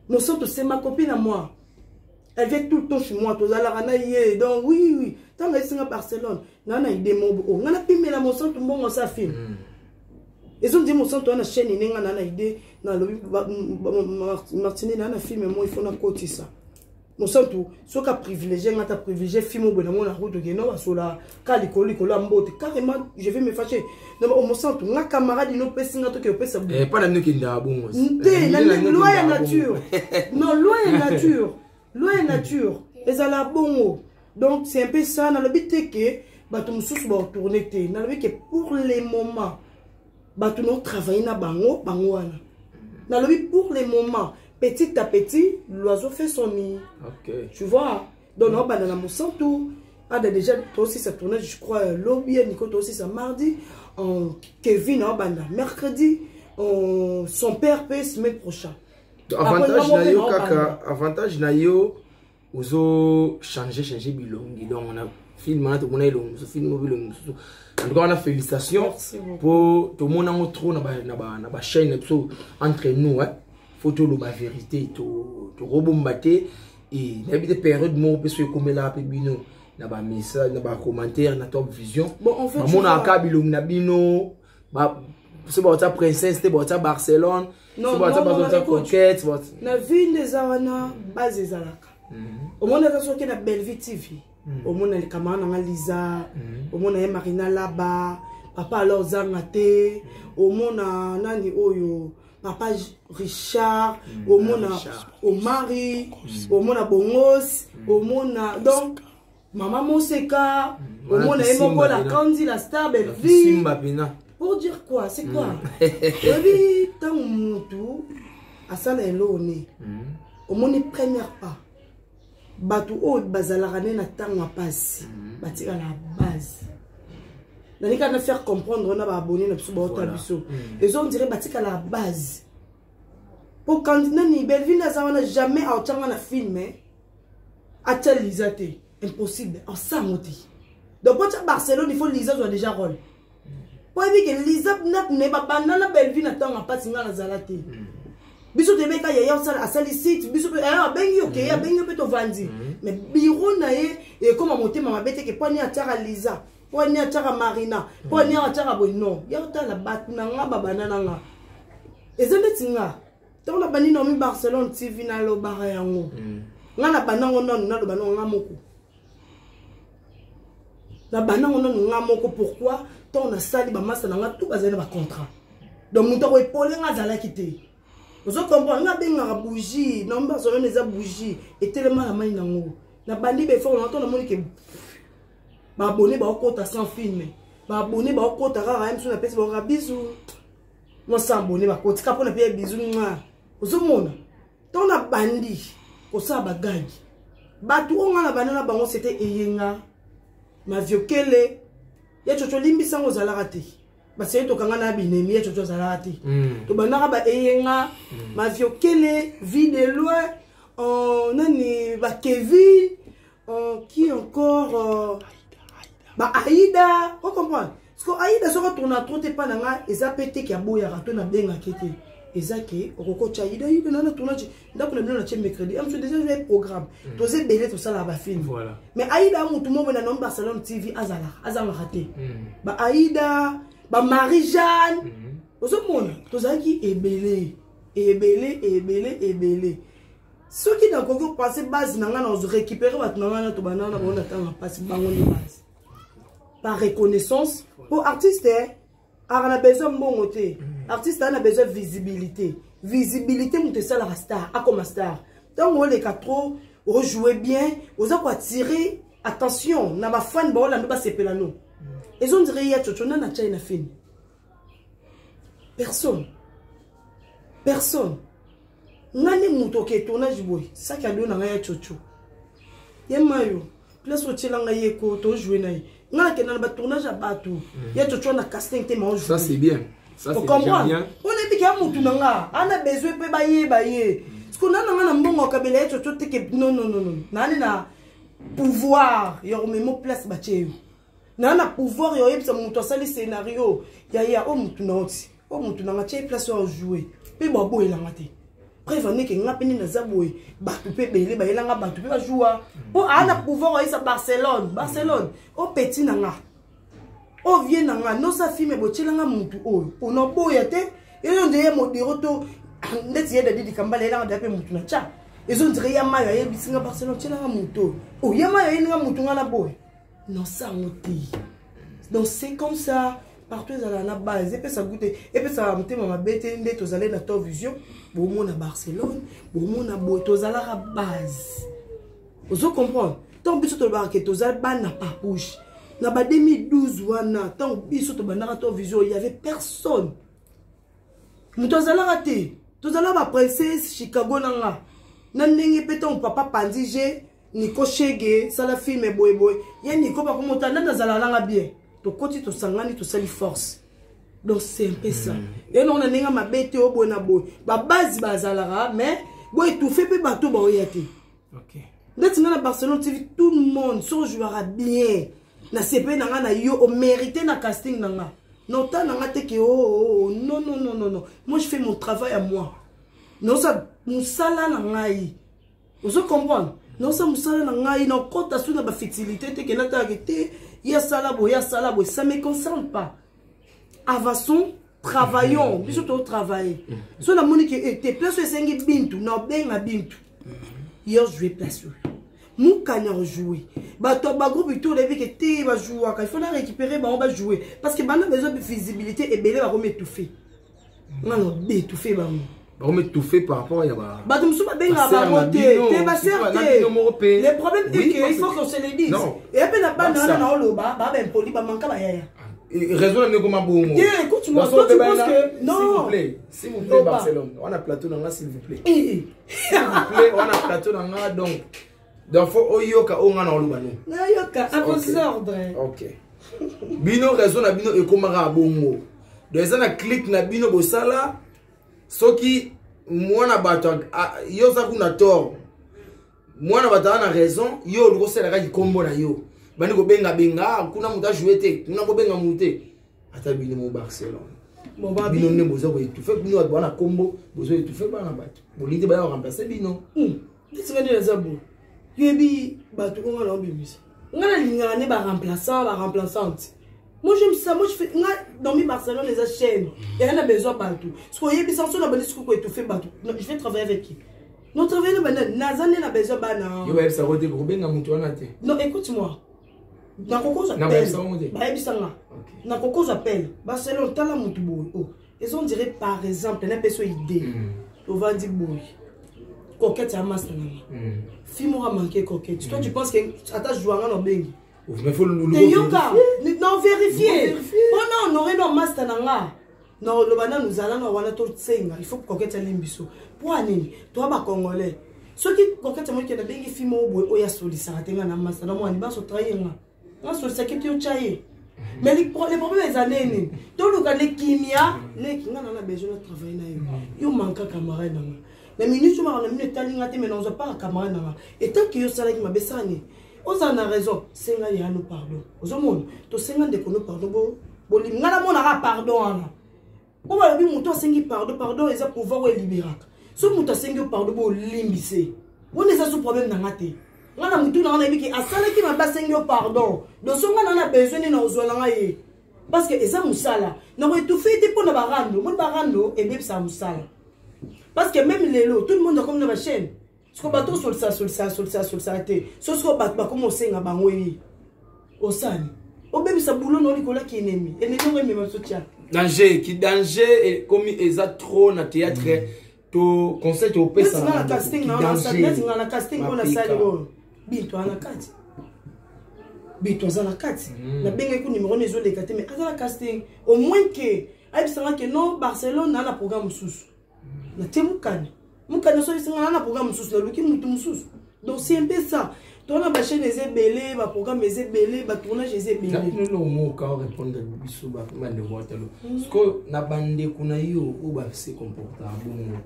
Mon santo c'est ma copine à moi. Elle vient tout le temps chez moi, to la rana yé. Donc oui, tant que c'est à Barcelone, na idée mo on a pimé la mon santo bon ça film. Ils ont dit mon santo na chaîne ni na idée na lobby Martini na film moi il faut na côté ça. Mon santo, ce qu'a privilégié, on a privilégié, film au bout de mon route de Guénon, sur la calicoli, carrément, je vais me fâcher. Non, mon santo, on a camarade, il nous pèse, n'a pas pèse. Pas la nuit qui n'a bon. Loi nature. Non, loi nature. Loi nature. Et ça la bon. Donc, c'est un peu ça, dans le but que, bah, tout le monde va tourner, dans le but que pour les moments, bah, tout le monde travaille dans bango, dans le but pour les moments. Petit à petit, l'oiseau fait son nid. Okay. Tu vois? Donc, on va dans mon santo. Déjà, toi aussi, ça tournait, je crois, lobby, Nico, toi aussi, ça mardi. Kevin, on va mercredi. Son père paye semaine prochaine. Avantage na yo, kaka. Avantage na yo, ozo changer bilongi. Donc, on a filmé, on a ilongi, film bilongi. En tout cas, on a félicitations pour tout le monde en trop na ba chaîne entre nous, hein. Photo la vérité to rebombater et n'habite période mon parce comme là pe bino na ba message na ba commentaire na Top Vision bon en fait mon akabilong na bino ba c'est bon ta princesse c'est bon ta Barcelone c'est bon ta conquête na ville des awana base zalaka au monde ça soki na Bellevue TV au monde les camarades na Lisa au monde ya Marina là-bas papa alors zangate au monde nani oyo papa Richard, au mona au mari, au mona Bongos, au mona donc maman Moseka, au mona Emoko la Kandi la star Bellevue. Pour dire quoi? C'est quoi? Oui, tant moutou, à ça les loné. Au moins les premières pas. Batou o bazalarane na tant ma passe. Batika la base. Nani kana faire comprendre on a abonné na biso ba otabiso. Les gens dirait batika la base. Pour quand nani Belvin ça on a jamais à autant na film a tel lisate impossible en ça moti. Donc pour Barcelone il faut Lisa soit déjà rôle. Pour éviter que Lisa n'a pas banana Belvin attend en passe na zalate. Biso te beka ya a salicite biso bengi OK ya bengi pe to vandi. Mais biro na ye et comme monter mama bete que poni atara Lisa, poni atara Marina, poni atara Bono. Ya ta la bat na nga banana nga. Ezemetinga. Tant la bani no mi Barcelone TV na lo bara yango. Nga na banango non na lo banango nga moko. Na banango non nga moko pourquoi tant on a sali ba massa na nga tout bazana ba contrat. Donc muto ko epole nga zala kité. Vous comprenez nga benga bougie, non Barcelone eza bougie et tellement la main nango. Na bandi be fort on moni que ba abonné ba okota sans film. Ba abonné ba okota rara même sur na pesi ba bisou. Moi sans abonné ba kotika pour na payer bisou nga. Vous mona. Tant na bandi ko sa ba gagi. Batu onga na banana bango c'était eyenga. Ma viokele ya chocho limbi sango zala raté. Ba sey to kanga na binemi ya chocho zala raté. To banaka ba eyenga ma viokele vie de loin nani ba Kevin qui encore ba Aïda, on comprend. Parce que Aïda sera tourna trop te pas nanga ezapete ki aboya rato na benga kete. Ezake okoko chaïda ida na tournage ndako na na mercredi am déjà le programme to ze belé to ça là ba film voilà mais Aïda mutu mo na nom Barcelone TV azala raté ba Aïda ba Marie-Jeanne ozo mona to zaki ebelé ceux qui n'a pas passé base na nga na récupérer ba na to banana ba na tanga passe bango ni base par reconnaissance pour artiste on a besoin de bon côté. Artiste a besoin de visibilité. Visibilité, on te sert la star, comme star. Donc, on les quatre rejouer bien, on a tirer attention. Na ba fan ba la ba sepelano. Ils ont dit ya chocho na China film. Personne. Nani muto ke tournage boy. Ça qui a donné na ya chocho. Yemayo. Place au tchelanga yeko to jouer na yi. Nga ke na ba tournage à batu. Ya chocho na casting te ma. Ça c'est bien. Ça c'est bien. On est piqué à mutu nanga. On a besoin pe baye. Parce qu'on a na mbongo kabela ya chocho te ke non. Nani na pouvoir yo memo place ba cheyo. Na pouvoir yo yebisa mutu sali scénario. Ya o mutu na oti. O mutu nanga che place au jouer. Pe bo boy la ngate. Prévenez que nga peni na zaboué batu pe belé ba yelanga batu pe ba joua pour ana pouvoir aller à Barcelone au petit nanga au vieux nanga no sa fille me botelanga mutu o ono boya te et on dirait modéro to ndeti yeda didi kambala yelanga dape mutu na cha et on dirait ya mayo ya bisinga Barcelone telanga mutu o ya mayo yelanga mutu nga na boy non ça moti donc c'est comme ça partout dans la base et puis ça goûte et puis ça monter ma bête ndé to zalé na to vision bon mon à Barcelone bon mon à boy to zala la base vous comprenez tant biso to ba ke to zala ba na pas bouche na ba 2012 wana tant biso to ba na to vision il y avait personne muto zala raté to zala ba princesse Chicago nanga na ndenge pe ton papa pandije Nico Chege ça la film boy ya Nico ba ko mota na zala langa bien to koti to sangani to sali force donc c'est un peu ça et non on a nenga mabete o bona boy ba base bazalara mais boy tout fait pe bateau ba oyate OK ndati na Barcelone TV tout le monde so jouera bien na CP na yo o mérité na casting nanga non ta nanga te ke non moi je fais mon travail à moi non ça musala na ngai vous comprenez non ça musala na ngai non kota suna ba fertilité te ke na ta te ya salabo, ça ne me concerne pas. Avançons, travaillons, bisous au travail. Si la monique était place sur 5 bintu, non ben à bintu. Hier je vais place. Mon canard jouer. Bah toi bah groupe tout les que tu vas jouer, il faut la récupérer, bah on va jouer parce que bah on a besoin de visibilité et belé va remettre tout fait. Non, tout fait bah on met tout fait par rapport à Yaba. Bah tu me bien à monter, t'es pas certain. Le problème est qu'il faut qu'on se le dise. Et après la bande on a le bas, bah ben poli bah manque bah ya. Raison de comment bon. Écoute-moi, toi tu penses que... Non. S'il vous plaît, Barcelone. On a plateau dans là, s'il vous plaît. S'il vous plaît, on a plateau dans là, donc faut oyoka ongana olubano. Oyoka, à vos ordres. Ok. Bino raison na bino ekomara bongo. Donc ça na clic na bino bosala soki mwana bato yo za kuna tort. Mwana bato na raison, yo lukosela ka kombo na yo. Bani ko benga kuna muta jouer te, kuna ko benga muté. Ata bino mo Barcelone. Bon ba bino ne bozo ko étouffer bino bana kombo, bozo étouffer bana bato. Bolinde ba remplacer bino. Qu'est-ce que les abou? Yebi bato ko ngala obimisa. Ngala linga ne ba remplaçante. Moi j'aime ça, moi je fais dans mi Barcelone les chaînes. Il y a besoin bato. Ce que yebi sans na bali ko étouffer bato. Je vais travailler avec qui? Non travailler le bana nazane na besoin bana. Yo ba ça rote ko benga mutu wana te. Non écoute-moi. Na koko appelle Barcelone tala mutu boy. Oh, ils ont dirait par exemple na peso idée. On va dire boy. Coquette à master na. Fimo a manqué coquette. Toi tu penses que attache jouanga no bengi. Mais faut le non vérifier. Oh non, on aurait no master na. Non, le bana nous allons wana to tsenga. Il faut coquette à limbiso. Pour nini? Toi ba congolais. Ceux qui coquette moi qui na bengi fimo boy oya solisa atenga na master na moi ni ba so trayenga. Non, sur ce qui est chaye. Mais les problèmes des années, tout le cas les kimia, les qui n'ont pas besoin de travailler na yo. Yo manque camarade na. Les minutes où on a mis talinga te mais on n'a pas camarade na. Et tant que yo sala qui m'a besani, on en a raison. Senga ya nous pardon. Aux hommes, to senga de kono pardon bo. Bolim ngala mo na pardon ana. On va bi muto sengi pardon et ça pouvoir libérer. So muto sengi pardon bo limbise. On est ça sous problème na ngate. Ngana mutu na na biki asala ki ma basengi pardon donc so ngana na besoin na ozola ngaye parce que eza musala na ko étouffer te pona barando et même ça musala parce que même lelo tout le monde comme na ba chaîne ce ko bato sur ça te so ce ko bato ba comme osenga bango yi osani o bébé ça boulot no likola ki ennemi ennemi même soutien danger et comme eza trop na théâtre to conseil au pesa na casting na casting on a sali go Bito ana kati. Na benga ko numéro nezo le kati mais azala casting au moins que aibisanga que non Barcelone na programme sous. Na temukani. Mukani so isanga na programme sous na luki mutu mususu. Donc c'est un peu ça. Toi na ba chaîne ezebele, ba programme ezebele, ba tournage ezebele. Non mo ka répondre biso ba mande wotelo. Parce que na bande kuna yo o ba se comporter bon.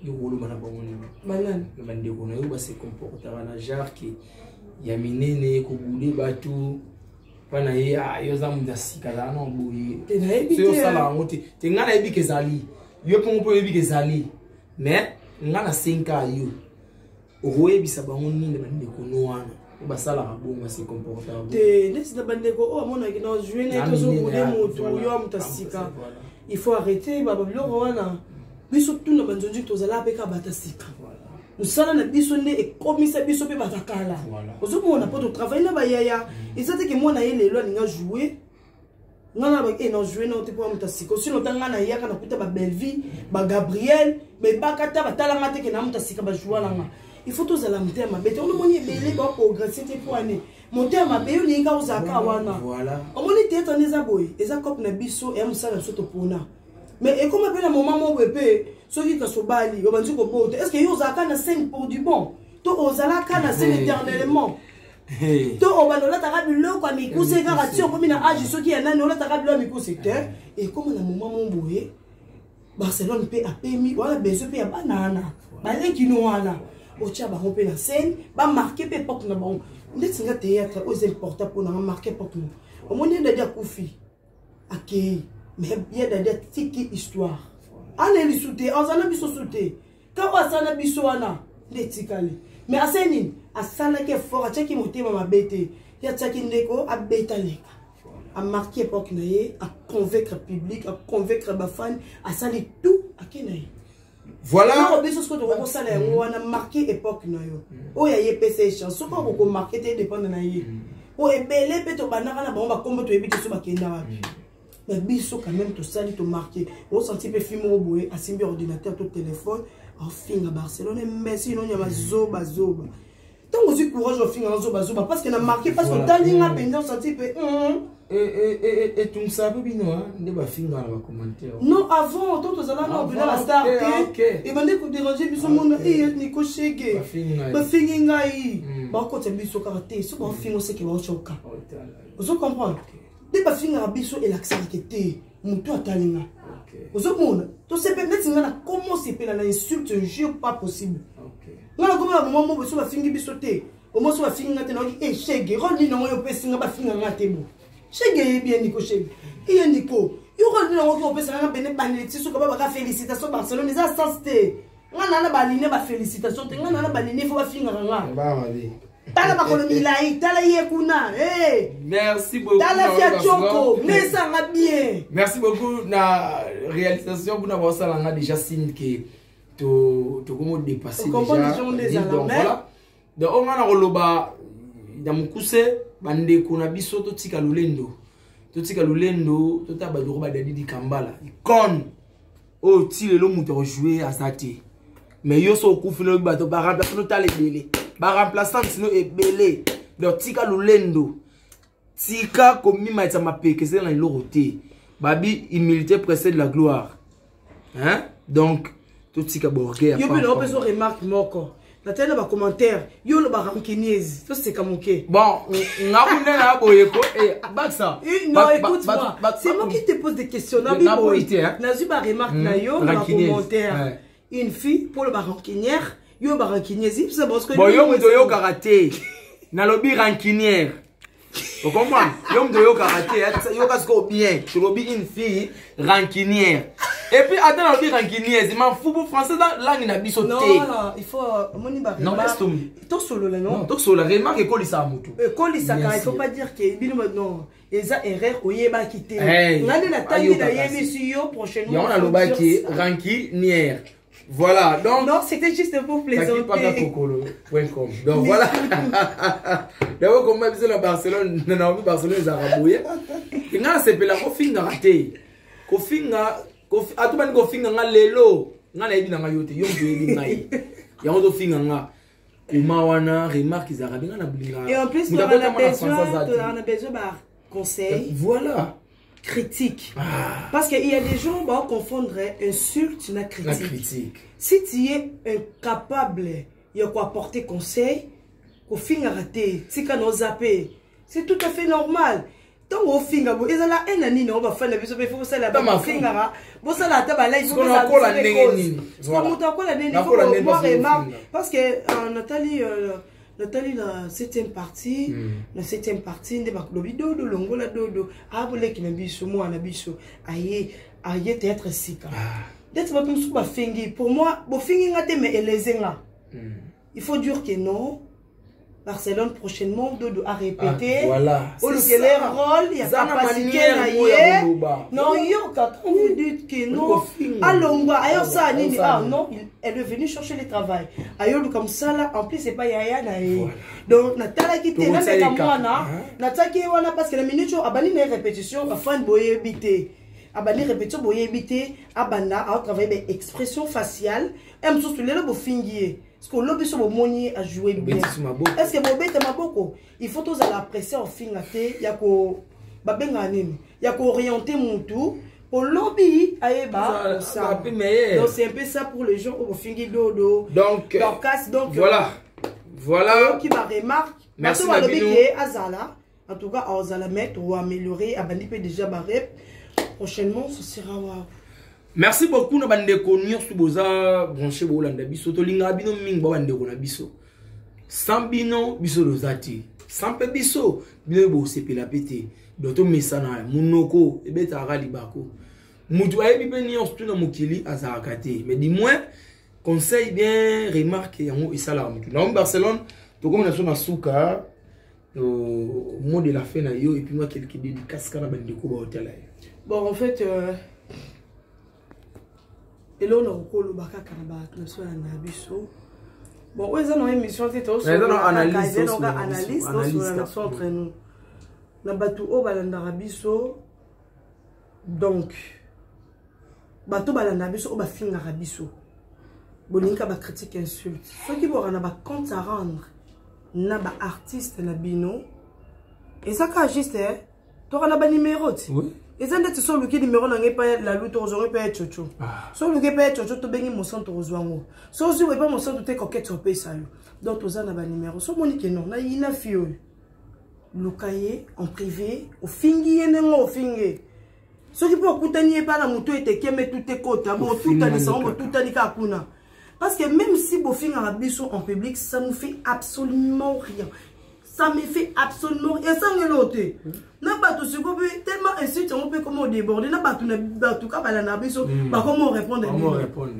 Yo wolo bana bangoni banane bande ko na yo ba se comporter na genre qui ya minene ko bule batu pana ya yo za munda sikala na boye te na ebi te sala ngoti te ngana ebi kezali yo po ebi kezali mais ngana 5 ans yo o ebi sa bangoni ne bande ko no wana ba sala bo ma se comporter te laisse na bande ko o mona ki na jouer na to so bule moto yo mutasika il faut arrêter baba biloko wana biso tuna banzonji tozala peka batasika musala na biso nde ekomisa biso pe batakala ozomona po to travailler na bayaya ezate ke mona yelelo ninga jouer ngana ba na jouer na otepo mutasika sino tanga na yaka na kuta ba Belleville ba Gabriel be bakata batala ngate ke na mutasika ba jouer langa il faut tozala mutema bete on moni belé ba progresser te po ane mutema be yo ninga ozaka wana voilà omoni tete neza boy eza cop na biso e musala soto pona. Mais et comme appelle la maman mon bébé, ceux qui sont bali, on va dire que est-ce que vous avez un scène pour du bon? Toi, vous avez un scène éternellement. Toi, on va nous la le quoi, mais cousin, garantir comme une âge, ceux qui en a, nous la le micro secteur. Et comme la maman mon bébé, Barcelone paie à PMI, voilà, besoin paie à banana. Balé qui nous a là. Au tcha, on paie la scène, va marquer peu porte na bon. N'est ce que théâtre, aux importants pour nous marquer porte nous. Au moins, il y a des koufi. Ok. Mais il y a des petites histoires. Allez les souter, on s'en a mis sauté. Quand on s'en a mis sauana, les ticali. Mais à Sénine, à Sanake fort, à Tchaki monté ma bête. Il y a Tchaki Ndeko, à Bétalek. À marquer époque naïe, à convaincre le public, à convaincre ma fan, à salir tout à Kenaï. Voilà. On a marqué époque naïe. Oh, il y a PC chansons, on a marqué des dépendants naïe. Oh, et belé, peut-être, banana, on va combattre et éviter ce bakenda. Mais biso quand même tout ça il te marqué on sentit peu film au boé à simbi ordinateur tout téléphone en fin à Barcelone mais sinon il y a zoba tant aussi courage au fin en zoba parce qu'il a marqué parce que dans l'inga pendant sentit peu Et tu me savais bien, ne va finir dans le commentaire. Non, avant, toi, tu as là, la star. Et maintenant, tu déranger, puis ce monde, Nico Chege. Ba finga yi. Ba ko tembi so karaté, so ba fingo se ke ba choka. Vous comprenez? Dès ba finga biso et l'accent qui était, mutu atalinga. Vous comprenez? To se peut mettre ngana comment c'est pela na insulte, jure pas possible. Ngana comment la moment mo so ba fingi biso te. Au moins so ba finga te na ki Chege, roli na mo yo pesinga ba finga ngate mo. Chege bien Nico Chege. Et Nico, yo roli na mo ko pesinga nga bene baneti so ka ba ka félicitations Barcelone, ça sensité. Ngana baline ba félicitations te ngana baline fo ba finga nga ba mabe tala ba kolomilai tala yekuna merci beaucoup tala fia choko mesa nga bien merci beaucoup na réalisation pour avoir ça là déjà signe que to comment dépasser déjà donc voilà donc on a roloba da mukuse bande kuna biso to tika lulendo to taba do ba dadi di kambala icon o ti le muto jouer à sati. Mais yo so kufino bato ba remplacer no tale belé ba remplaçant sino e belé donc tika lulendo tika komi maitsa mapeke c'est na loroté babi humilité précède la gloire hein donc to tika borger yo pe no remarque moko na tena ba commentaire yo lo ba rankiniez to c'est comme OK bon ngakune na boyeko baksa non écoute-moi c'est moi qui te pose des questions na bi na zu ba remarque na yo na commentaire. Une fille pour le rancunière, yo rancunière, c'est parce que bon yo mdo yo karaté. Na lobby rancunière. Vous comprenez? Yo mdo yo karaté, yo kasko bien. Tu lobby une fille rancunière. Et puis attends lobby rancunière, il m'en fout pour français dans langue na biso té. Non, il faut moni ba. Non, laisse tomber. To solo là non. To solo remarque ko lisa mutu. Ko lisa il faut pas dire que bino non. Eza erreur oyeba kité. Ngani na tangi na yebi yo prochainement. Yo na loba ki rancunière. Voilà, donc... Non, c'était juste pour plaisanter. Donc voilà. D'abord, comme je disais, Barcelone, Barcelone est arabouillé. Et là, c'est pour la cofinga raté. Cofinga, à tout le monde, cofinga, lelo. Nga na ebina nga yote, yo mdo ebina ngai. Ya ngo finga nga. Umawana, remarque ils arabes, nga na bulinga. Et en plus, on a besoin de conseils. Voilà. Critique. Parce qu'il y a des gens qui vont confondre insulte et critique. La critique. Si tu es incapable de apporter conseil, au fin raté, si tu as zappé, c'est tout à fait normal. Tant au fin, ils ont la haine, on va faire la vision, il faut que ça la finira. Bon, ça la table, il faut que ça la négocie. Parce que Nathalie. Nathalie, la 7e partie, la 7e partie, de Baklobi, dodo, longola, dodo, abole qui n'a biso, moi, n'a biso, aïe, théâtre sika. D'être votre souba fingi, pour moi, bon fingi n'a mais elezenga. Il faut dire que non. Barcelone prochainement, dodo a répété. Voilà. Au lieu que les rôles, il y a capacité à non, yo, quand on dit que non. Allons, ayo ça, nini, ah non, elle est venue chercher le travail. Ayo, comme ça là, en plus, c'est pas yaya naïe. Donc, Nathalie qui était là, c'est comme moi, Nathalie qui est là, parce que la minute, abani les répétitions, afin de boyer bité. Abani répétition, boyer bité, abana, à travailler des expressions faciales, et me soucier le beau fingier. Parce que l'objet sur le moni a joué bien. Est-ce que mon bête est maboko? Il faut tous apprécier au fin il y a qu'au babenganim, il y a qu'au orienter mon tout. Pour lobby, aïeba, ça. Donc c'est un peu ça pour les gens au fingi dodo. Donc, voilà. Voilà. Qui m'a remarqué. Merci Azala. En tout cas, Azala mettre ou améliorer. Abandi peut déjà barrer. Prochainement, ce sera waouh. Merci beaucoup na bande ko nyonso boza branché bolanda biso to linga bino mingi ba bande ko na biso sans bino biso lozati sans pe biso bino bo sepela pété doto mesana munoko ebeta rali bako mutu ayebi pe nyonso na mokili azakate mais du moins conseil bien remarque yango isala mutu na Barcelone to comme na suka mot de la fin na yo et puis moi quelques dédicaces kana bande ko ba hôtel. Bon en fait et là, on a encore le bac à Karabat, nous sommes en abisso. Bon, oui, c'est une émission, c'est aussi une analyse, nous sommes entre nous. Nous avons tout au Balandarabisso. Donc, bateau Balandarabisso, au Bafing Arabisso. Bolinka ba critique insulte. Ceux qui vont avoir compte à rendre, n'a pas artiste, n'a bino. Et ça, quand juste, Tu as un numéro. Oui. Et ça, tu as le numéro, tu pas la lutte, tu n'as pas chocho. Si tu n'as pas chocho, tu as un montant, tu as un si tu n'as pas un montant, tu as coquette, tu as ça. Donc, tu as un numéro. Si tu as un non, il y a une fille. Le cahier, en privé, au fingi, et non au fingi. Ce qui peut écouter pas la moto et te kémé tout tes côtes, tout à l'ensemble, tout à l'ikakuna. Parce que même si vous faites un biseau en public, ça ne fait absolument rien. Ça me fait absolument rien. Et ça, on est l'autre. N'a pas tout ce qu'on peut, tellement ainsi, on peut comment déborder. N'a pas tout, en tout cas, la biseau, comment répondre. Comment répondre,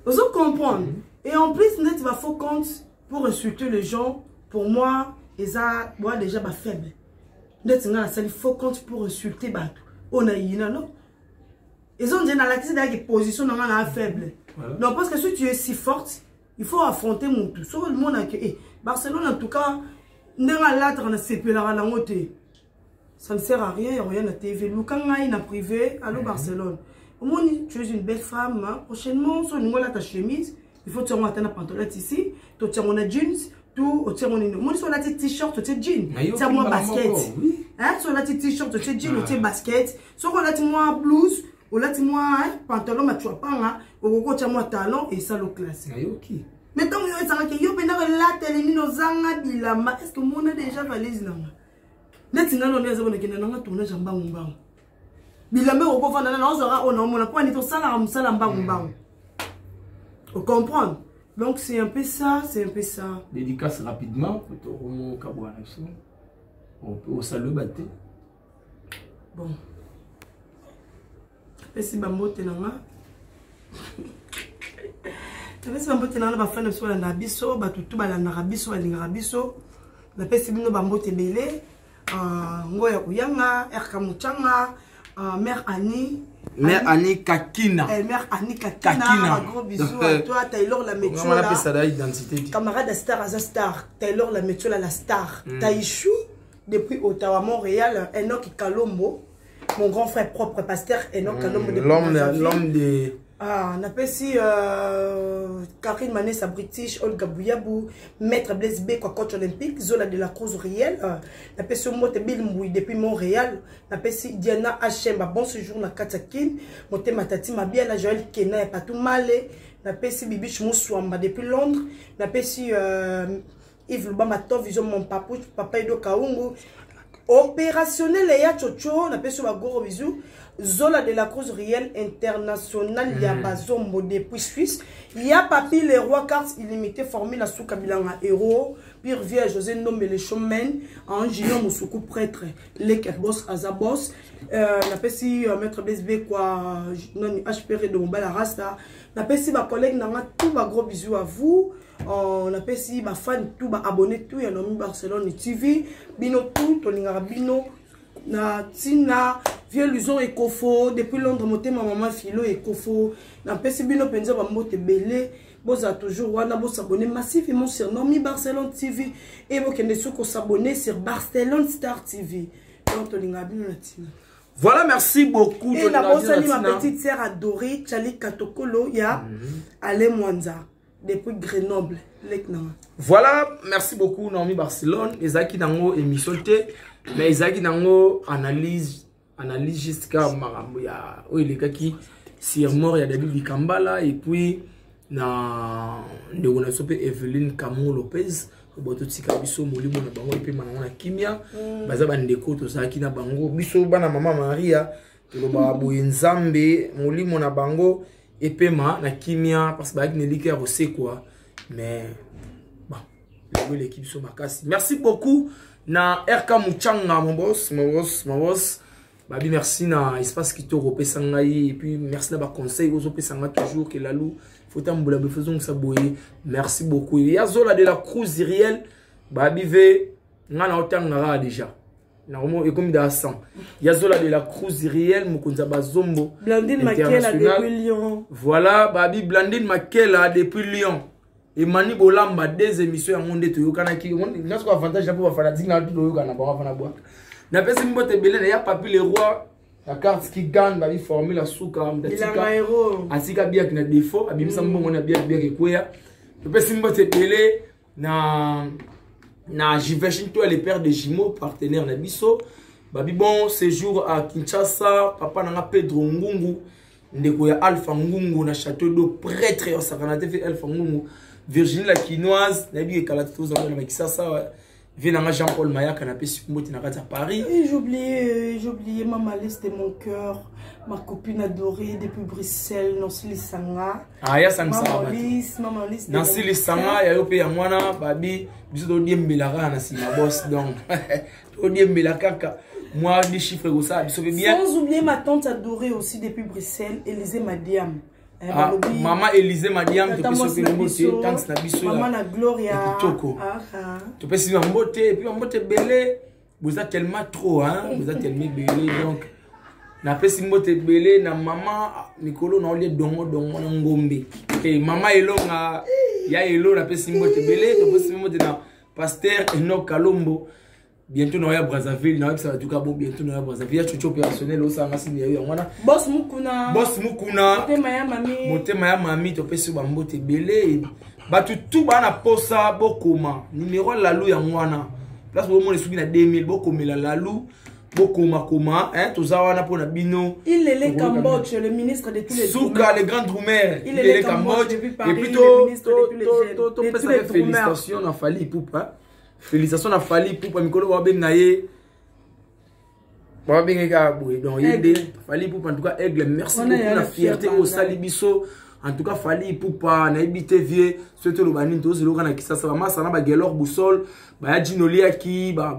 vous comprenez. Et en plus, net va faut compte pour insulter les gens. Pour moi, et ça, moi déjà, faible. Net, il faut compte pour insulter Batou. On a eu non. Ils ont dit dans la position faible. Voilà. Donc parce que si tu es si forte, il faut affronter mon tout. Sur le monde Barcelone en tout cas, ça ne sert à rien, il n'y a rien à TV. Quand il a privé, allô Barcelone. Au moins tu es une belle femme, hein. Prochainement, sur une ta chemise, il faut que tu aies un pantalon ici, tu aies un jeans. Tout, tu as un t-shirt, tu as jean, tu as un basket. Hein, tu as un t-shirt, tu as jean, tu as basket. Tu as un blouse, tu as un pantalon, tu as un talon et ça le classe. Mais tant que tu as un est-ce que mon a déjà valise là? Là, tu as un tournage en bas. Bilamba au coffre, on a pas de vous comprenez? Donc c'est un peu ça, c'est un peu ça. Dédicace rapidement pour Toromo Kabouana. Au salut Baté. Bon. Merci Bambo Tenanga. Merci Bambo Tenanga, ma femme sur la Nabiso, Batutu Balanarabiso, Alingarabiso. La peste Bino Bambo Tebele, Ngoya Kuyanga, Erka Mouchanga, Mère Annie. Mère Annie Kakina. Mère Annie Kakina. Un gros bisou à toi, Taylor la métro. On appelle ça l'identité. Camarade de Star à Star. Taylor la métro la star. Taïchou, depuis Ottawa, Montréal, Enoch Kalombo. Mon grand frère propre pasteur, Enoch Kalombo. L'homme de... Ah, on appelle si Karine Manessa British, Olga Bouyabou, Maître Blaise B, coach olympique, Zola de la Cruz Riel, on appelle si Mote Bilmboui depuis Montréal, on appelle si Diana Hachemba, bon séjour na Katakin, Mote Matati Mabia, la Joël Kena et pas tout mal, on appelle si Bibiche Moussouamba depuis Londres, on appelle si Yves Lubamato, Vision mon papouche, Papa Edo Kaungu, opérationnel et ya Chocho, on appelle si Wagoro Bisou. Zola de la Cruz Riel International, il y a Bazombo depuis Suisse. Il y a Papi les rois cartes illimitées formées la Souka Bilanga héros. Pire vieille José nommé les chemins. En Gillon Moussoukou prêtre. Les Kerbos Azabos. La Pessi Maître BSB quoi. Non, HPR de Mobile Rasta. La Pessi ma collègue n'a tout ma gros bisous à vous. On appelle si ma fan tout ma abonné tout. Il y a nommé Barcelone TV. Bino tout. Toningara Bino. Na tina vieux luson ekofo depuis Londres monté ma maman filo ekofo na pesi bino penza ba mbote belé boza toujours wana bo s'abonner massivement sur Nomi Barcelone TV et bo kende soko s'abonner sur Barcelone Star TV. Donc tolinga bino na tina. Voilà, merci beaucoup. Et la bossali ma petite sœur adorée Chali Katokolo ya Ale Mwanza depuis Grenoble lekna. Voilà, merci beaucoup Nomi Barcelone ezaki nango émission té. Mais Isaac Nango analyse jusqu'à Marambo ya oilekaki sur mort ya David Bikambala et puis na ndeko na sope Evelyne Camon Lopez boto tika biso molimo na bango et puis manana kimia baza bandeko to saki na bango biso bana mama Maria to ba boyenzambe molimo na bango et puis na kimia parce que ba nelike ya rosé quoi mais bon l'équipe so makasi. Merci beaucoup. Na Erka Mouchanga, mon boss. Babi, merci na espace qui te repé sangai. Et puis, merci na ba conseil. Vous opé sanga toujours que la lou. Faut tamboula, faisons ça boyer. Merci beaucoup. Il y a Zola de la Cruz Riel. Babi, ve. Ngana otangara déjà. Normalement, et comme il y a 100. Il y a Zola de la Cruz Riel. Moukounza Bazombo. Blandine Makela depuis Lyon. Voilà, Babi, Blandine Makela depuis Lyon. Et Mani Bolamba, des émissions à monde to yokanaki. On a ce avantage pour faire la signal to yokana pour faire la boîte. Na pesi mbote belé, il y a Papi les rois, la carte qui gagne, bah, il formule la souka, il a un héros. Asika bien qui n'a défaut, abimisa mbongo na bien bien kwea. Na pesi mbote belé, na Jiveshin to les pères de jumeaux partenaires na biso. babi bon séjour à Kinshasa papa nanga Pedro Ngungu ndeko ya Alpha Ngungu na château d'eau prêtre ya sakanate fait Alpha Ngungu Virginie la Quinoise nabi ke kala tous na Kinshasa Venanga Jean-Paul Maya canapé sur à Paris. Et j'ai oublié ma liste de mon cœur, ma copine adorée depuis Bruxelles, Nancy Lissanga. Ah, ya Sangsa. Maman liste. Nancy Lissanga, ya yo pe ya mwana, babi, biso do diembelara na si ma boss donc. Do diembela kaka. Moi des chiffres comme ça, biso bien. Sans oublier ma tante adorée aussi depuis Bruxelles, Élisée Madiam. Ah, maman Élisée Madiam, tu peux se faire beauté, tant que c'est maman la Gloria. Tu peux se faire beauté, et puis en beauté belé, vous êtes tellement trop, hein, vous êtes tellement belé, donc, na pe si beauté belé, na maman, Nicolo, na olé dongo, na ngombe. Et maman elo, ya elo, na pe si beauté belé, tu peux se faire beauté na pasteur Enoch Kalombo. Bientôt nous allons à Brazzaville, nous allons tout bon bientôt nous allons à Brazzaville. Il y a tout opérationnel au sein de Boss Mukuna. Boss Mukuna. Moté Maya Mami, tu peux se bambo te belé. Batu tout bana posa bokoma. Numéro la lou ya mwana. Place où on est souki na 2000 bokoma la lou. Bokoma koma, hein, tout ça wana pour na bino. Il est le Cambodge, le ministre de tous les Souka le grand Droumer. Il est le Cambodge et puis le ministre de tous les jeunes. Félicitations na Fali Poupa. Félicitations à Fali pour Mikolo Wabengaye. Wabengaye donc Fali pour en tout cas Aigle, merci beaucoup pour la fierté au Salibiso. En tout cas Fali pour pas na ibité vieux surtout le banin tous le kana Kisasa ba masana ba Gelor Boussol ba Djinolia ki ba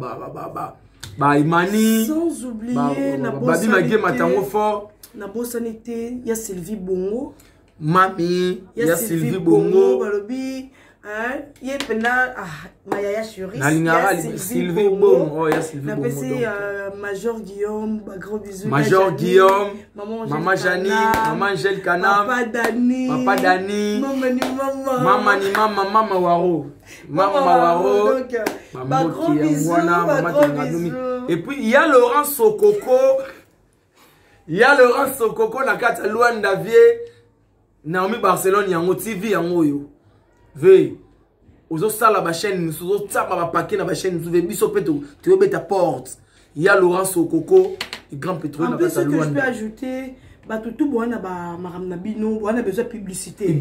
Imani sans oublier na Babi Magé Matango fort na Bossanité il y a Sylvie Bongo Mami il y a Sylvie Bongo balobi il y a pena Maya Churis, Sylvie Bongo, oh il y a Sylvie Bongo. Major Guillaume, gros bisous. Major Guillaume, Maman Jani, Maman Angèle Kanam, Papa Dani, Maman ni Maman Waro, Maman Waro, Maman gros bisous, et puis il y a Laurent Sokoko, la carte Luanda Vie, Naomi Barcelone, Yango TV, Yango yo. Veuillez, aux salles à la chaîne, nous sommes à paquet dans la chaîne, nous sommes biso peto, tu veux ta porte. Il y a Laurent Sokoko, le grand pétrole. En plus, ce que je peux ajouter, tout bon, on a besoin de publicité.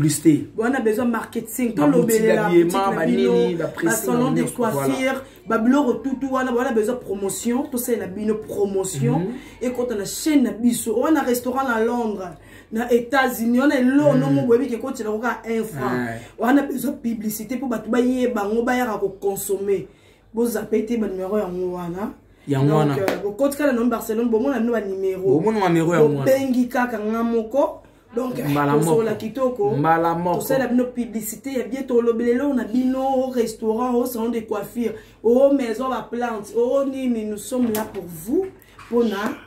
On a besoin de marketing. Tout le salon de coiffure, on a besoin de promotion. Tout ça, on a promotion. Et quand on a chaîne, on a un restaurant à Londres. Dans les États-Unis, on a l'eau, on a besoin de publicité pour consommer. Vous avez été numéro donc, quand tu as le Barcelone, bon, on a un numéro. Bengi kaka ngamoko. Donc, sur la kitoko. Tout ça, la publicité, il y a bientôt le bélo, on a bino au restaurant, au salon de coiffure, aux maisons à plantes, au nini, nous sommes là pour vous, pour la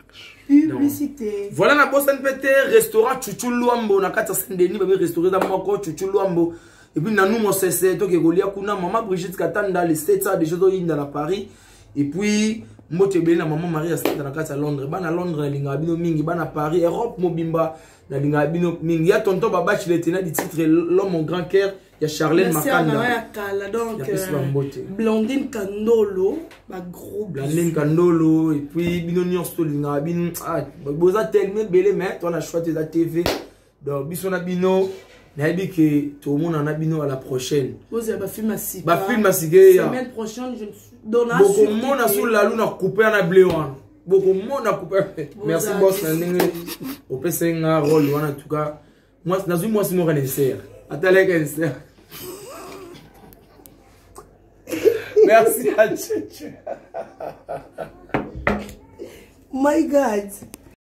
publicité. Voilà la bosse NPT, restaurant Chuchu Luambo, na kata Saint-Denis, baby restaurant dans Moko, Chuchu Luambo. Et puis, nous, mon CC, to ke golia kuna, maman Brigitte Katanda, les 700 des jeux dans la Paris. Et puis, moi, tu es bien, maman Marie a dans la carte à Londres. Ban à Londres, Lingabino Mingi, ban à Paris, Europe, Mobimba, dans Lingabino Mingi. Il y a tonton Baba, tu l'as tenu du titre L'homme au grand cœur. Il y a Charlène Makanda. Donc, Blandine Kandolo, ma gros Blandine Kandolo, et puis Binonion Stolina, Bin. Ah, Boza tellement belé, mais toi, on a choisi la TV. Donc, Bissona Bino. Nabi que tout le monde en a bino à la prochaine. Vous avez film à Sika. Ba film à Sika. Semaine prochaine, je donne un beaucoup de monde a sur la lune a coupé en abléwan. Beaucoup de monde a coupé. Merci boss. Au PC un rôle en tout cas. Moi, nazu moi c'est mon nécessaire. Attendez que c'est. Merci à Tchèche. My God.